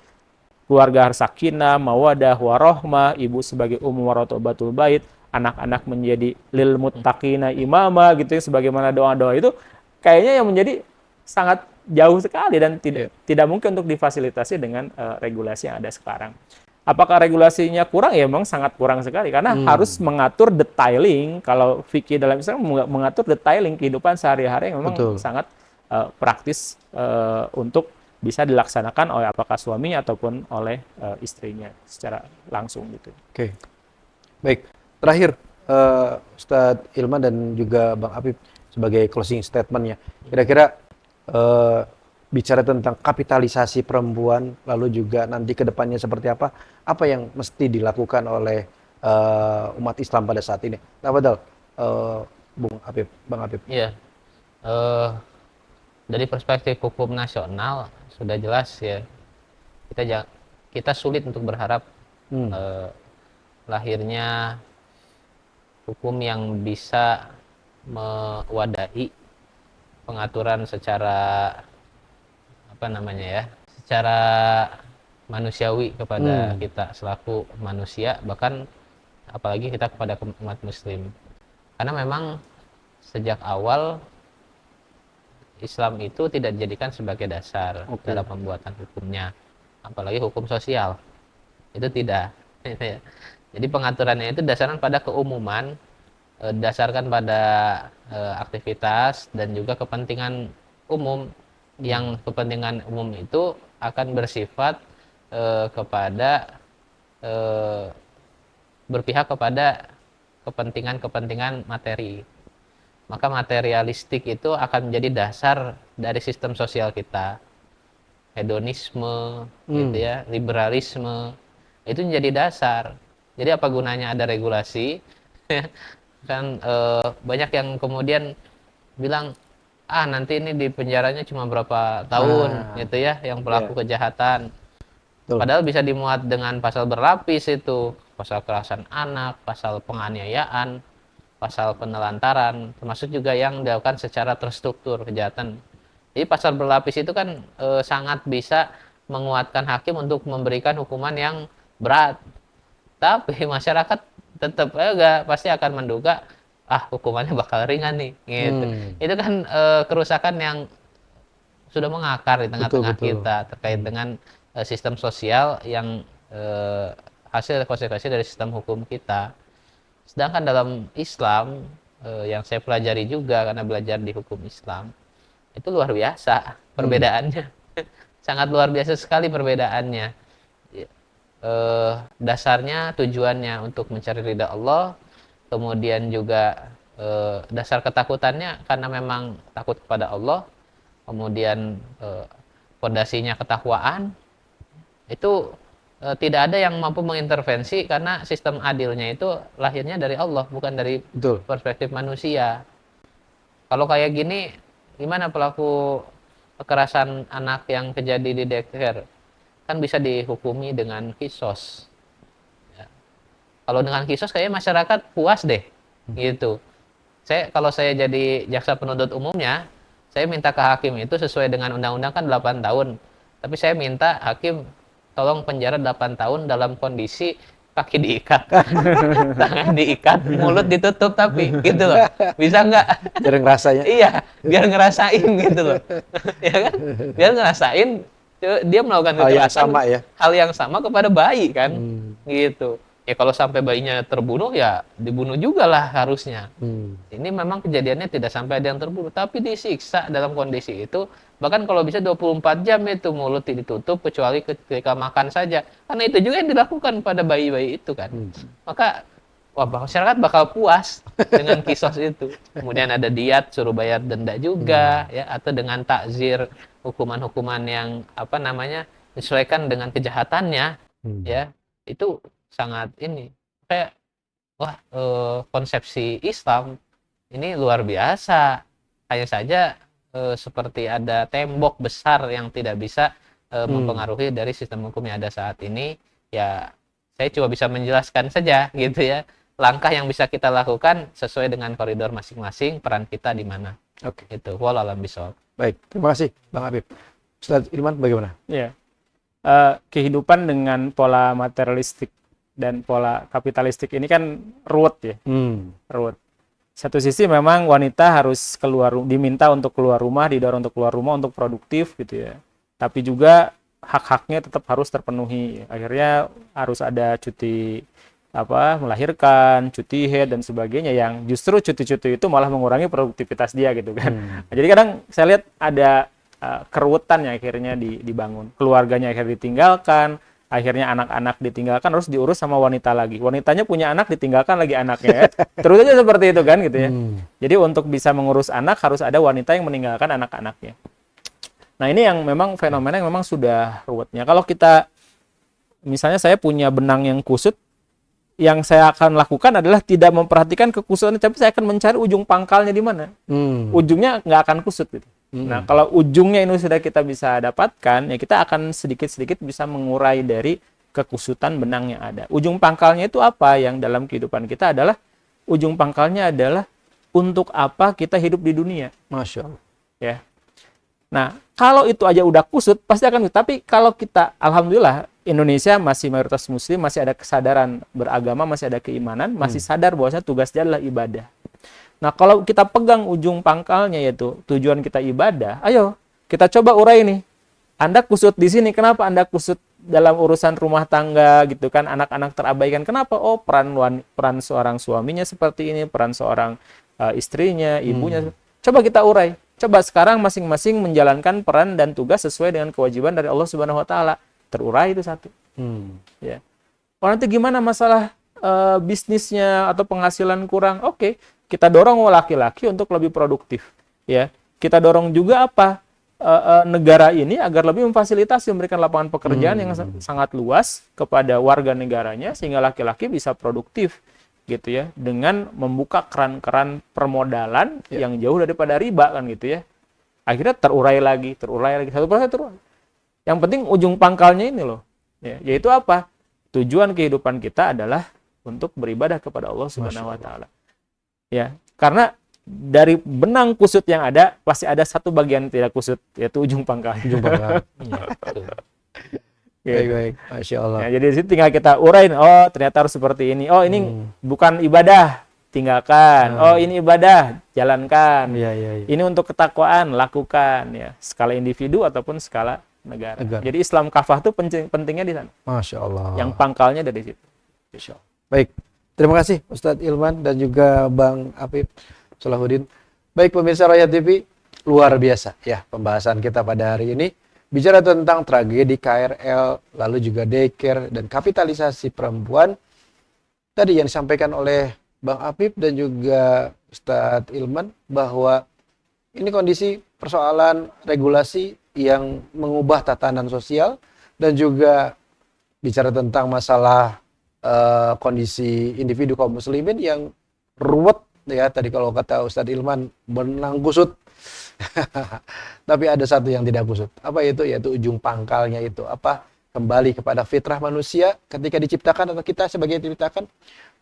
Keluarga harus sakinah, mawadah, warahmah, ibu sebagai waratobatul bait, anak-anak menjadi lil muttaqina imama gitu ya, sebagaimana doa-doa itu kayaknya yang menjadi sangat jauh sekali dan tidak mungkin untuk difasilitasi dengan regulasi yang ada sekarang. Apakah regulasinya kurang? Ya memang sangat kurang sekali karena harus mengatur detailing. Kalau fikih dalam Islam mengatur detailing kehidupan sehari-hari yang memang sangat praktis untuk bisa dilaksanakan oleh apakah suami ataupun oleh istrinya secara langsung gitu. Oke. Baik. Terakhir Ustadz Ilman dan juga Bang Apip sebagai closing statement-nya. Kira-kira bicara tentang kapitalisasi perempuan, lalu juga nanti ke depannya seperti apa yang mesti dilakukan oleh umat Islam pada saat ini? Tafadhal, Bang Apip. Iya. Dari perspektif hukum nasional sudah jelas ya, kita sulit untuk berharap lahirnya hukum yang bisa mewadahi pengaturan secara secara manusiawi kepada kita selaku manusia, bahkan apalagi kita kepada umat muslim. Karena memang sejak awal Islam itu tidak dijadikan sebagai dasar dalam pembuatan hukumnya, apalagi hukum sosial. Itu tidak. Jadi pengaturannya itu dasarkan pada keumuman, dasarkan pada aktivitas dan juga kepentingan umum, yang kepentingan umum itu akan bersifat berpihak kepada kepentingan materi. Maka materialistik itu akan menjadi dasar dari sistem sosial kita. Hedonisme, gitu ya, liberalisme, itu menjadi dasar. Jadi apa gunanya ada regulasi? Kan banyak yang kemudian bilang, nanti ini di penjaranya cuma berapa tahun, gitu ya, yang pelaku kejahatan. Padahal bisa dimuat dengan pasal berlapis itu, pasal kekerasan anak, pasal penganiayaan, pasal penelantaran, termasuk juga yang dilakukan secara terstruktur kejahatan. Jadi pasal berlapis itu kan sangat bisa menguatkan hakim untuk memberikan hukuman yang berat. Tapi masyarakat tetap pasti akan menduga hukumannya bakal ringan nih, gitu. Itu kan kerusakan yang sudah mengakar di tengah-tengah kita terkait dengan sistem sosial yang hasil konsekuensi dari sistem hukum kita. Sedangkan dalam Islam yang saya pelajari juga karena belajar di hukum Islam, itu luar biasa perbedaannya. Sangat luar biasa sekali perbedaannya. Dasarnya tujuannya untuk mencari ridha Allah, kemudian juga dasar ketakutannya karena memang takut kepada Allah, kemudian fondasinya ketakwaan. Itu tidak ada yang mampu mengintervensi karena sistem adilnya itu lahirnya dari Allah, bukan dari perspektif manusia. Kalau kayak gini, gimana pelaku kekerasan anak yang terjadi di daycare? Kan bisa dihukumi dengan kisos. Ya. Kalau dengan kisos kayaknya masyarakat puas deh, gitu. Kalau saya jadi jaksa penuntut umumnya, saya minta ke hakim itu sesuai dengan undang-undang kan 8 tahun. Tapi saya minta hakim tolong penjara 8 tahun dalam kondisi kaki diikat, tangan diikat, mulut ditutup tapi gitu loh. Bisa nggak? Jarang rasanya. Iya, biar ngerasain gitu loh. Ya kan? Biar ngerasain dia melakukan Hal yang kekerasan, sama ya. hal yang sama kepada bayi kan. Hmm. Gitu. Ya kalau sampai bayinya terbunuh ya dibunuh juga lah harusnya. Hmm. Ini memang kejadiannya tidak sampai ada yang terbunuh, tapi disiksa dalam kondisi itu. Bahkan kalau bisa 24 jam itu mulut ditutup kecuali ketika makan saja. Karena itu juga yang dilakukan pada bayi-bayi itu kan. Maka masyarakat bakal puas dengan kisos itu. Kemudian ada diat, suruh bayar denda juga ya, atau dengan takzir, hukuman-hukuman yang disesuaikan dengan kejahatannya ya. Itu sangat ini kayak konsepsi Islam ini luar biasa. Hanya saja seperti ada tembok besar yang tidak bisa mempengaruhi dari sistem hukum yang ada saat ini. Ya, saya cuma bisa menjelaskan saja gitu ya. Langkah yang bisa kita lakukan sesuai dengan koridor masing-masing, peran kita di mana. Oke. Itu wallahu a'lam bishawab. Baik, terima kasih Bang Habib. Ustaz Ilman bagaimana? Ya. Kehidupan dengan pola materialistik dan pola kapitalistik ini kan ruwet ya. Ruwet. Satu sisi memang wanita harus diminta untuk keluar rumah, didorong untuk keluar rumah untuk produktif gitu ya. Tapi juga hak-haknya tetap harus terpenuhi. Akhirnya harus ada cuti melahirkan, cuti haid dan sebagainya, yang justru cuti-cuti itu malah mengurangi produktivitas dia gitu kan. Jadi kadang saya lihat ada keruwetan yang akhirnya dibangun. Keluarganya akhirnya ditinggalkan, akhirnya anak-anak ditinggalkan, harus diurus sama wanita lagi. Wanitanya punya anak, ditinggalkan lagi anaknya. Terus aja seperti itu kan gitu ya. Jadi untuk bisa mengurus anak harus ada wanita yang meninggalkan anak-anaknya. Nah ini yang memang fenomena yang memang sudah ruwetnya. Kalau kita, misalnya saya punya benang yang kusut, yang saya akan lakukan adalah tidak memperhatikan kekusutannya, tapi saya akan mencari ujung pangkalnya di mana. Ujungnya nggak akan kusut gitu. Nah, kalau ujungnya ini sudah kita bisa dapatkan, ya kita akan sedikit-sedikit bisa mengurai dari kekusutan benang yang ada. Ujung pangkalnya itu apa? Yang dalam kehidupan kita adalah, ujung pangkalnya adalah untuk apa kita hidup di dunia. Masya Allah. Ya. Nah, kalau itu aja udah kusut, pasti akan. Tapi kalau kita, alhamdulillah, Indonesia masih mayoritas muslim, masih ada kesadaran beragama, masih ada keimanan, masih sadar bahwa tugas dia adalah ibadah. Nah, kalau kita pegang ujung pangkalnya, yaitu tujuan kita ibadah, ayo kita coba urai nih. Anda kusut di sini, kenapa Anda kusut dalam urusan rumah tangga gitu kan, anak-anak terabaikan, kenapa? Oh, peran seorang suaminya seperti ini, peran seorang istrinya, ibunya. Coba kita urai. Coba sekarang masing-masing menjalankan peran dan tugas sesuai dengan kewajiban dari Allah Subhanahu wa taala. Terurai itu satu. Ya. Oh, nanti gimana masalah bisnisnya atau penghasilan kurang? Oke, kita dorong laki-laki untuk lebih produktif. Ya, kita dorong juga negara ini agar lebih memfasilitasi, memberikan lapangan pekerjaan yang sangat luas kepada warga negaranya, sehingga laki-laki bisa produktif gitu ya, dengan membuka keran-keran permodalan yang jauh daripada riba kan gitu ya. Akhirnya terurai lagi, satu persatu terurai. Yang penting ujung pangkalnya ini loh, ya, yaitu apa? Tujuan kehidupan kita adalah untuk beribadah kepada Allah Subhanahu wa taala. Ya, karena dari benang kusut yang ada pasti ada satu bagian tidak kusut, yaitu ujung pangkalnya. Ujung pangkal. Gitu. Baik, Masya Allah. Ya, jadi di situ tinggal kita urain, oh ternyata harus seperti ini. Oh ini bukan ibadah, tinggalkan. Oh ini ibadah, jalankan. Iya. Ini untuk ketakwaan, lakukan ya. Skala individu ataupun skala negara. Jadi Islam kafah itu pentingnya di sana. Masya Allah. Yang pangkalnya dari situ. Insya Allah. Baik, terima kasih Ustadz Ilman dan juga Bang Habib Salahuddin. Baik pemirsa Royal TV, luar biasa ya pembahasan kita pada hari ini. Bicara tentang tragedi KRL, lalu juga daycare dan kapitalisasi perempuan. Tadi yang disampaikan oleh Bang Habib dan juga Ustadz Ilman, bahwa ini kondisi persoalan regulasi yang mengubah tatanan sosial, dan juga bicara tentang masalah kondisi individu kaum muslimin yang ruwet ya. Tadi kalau kata Ustadz Ilman, benang kusut. Tapi ada satu yang tidak kusut. Apa itu? Yaitu ujung pangkalnya itu. Apa? kembali kepada fitrah manusia ketika diciptakan, atau kita sebagai diciptakan,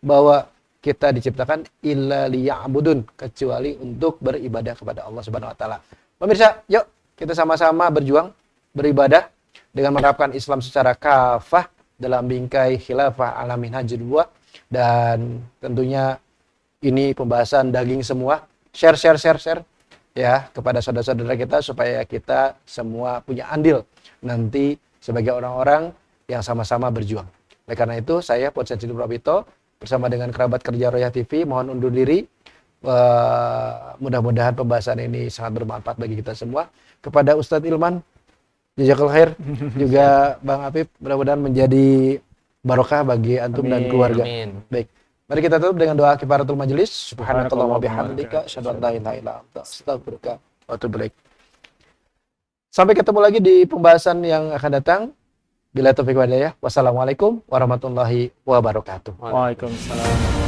bahwa kita diciptakan illa liya'budun, kecuali untuk beribadah kepada Allah Subhanahu wa taala. Pemirsa, yuk kita sama-sama berjuang beribadah dengan menerapkan Islam secara kafah dalam bingkai khilafah ala minhajul nubuwah. Dan tentunya ini pembahasan daging semua. Share ya kepada saudara-saudara kita supaya kita semua punya andil nanti sebagai orang-orang yang sama-sama berjuang. Oleh karena itu, saya Podsensitif Probito bersama dengan kerabat kerja Royah TV mohon undur diri. Mudah-mudahan pembahasan ini sangat bermanfaat bagi kita semua. Kepada Ustadz Ilman, jazakallahu khair, juga Bang Apip, mudah-mudahan menjadi barokah bagi antum dan keluarga. Amin. Baik, mari kita tutup dengan doa kifaratul majelis. Subhanakallahumma bihamdika asyhadu an la ilaha illa anta astaghfiruka wa atubu ilaik. Sampai ketemu lagi di pembahasan yang akan datang. Bila taufiq wal hidayah. Wassalamualaikum warahmatullahi wabarakatuh. Waalaikumsalam.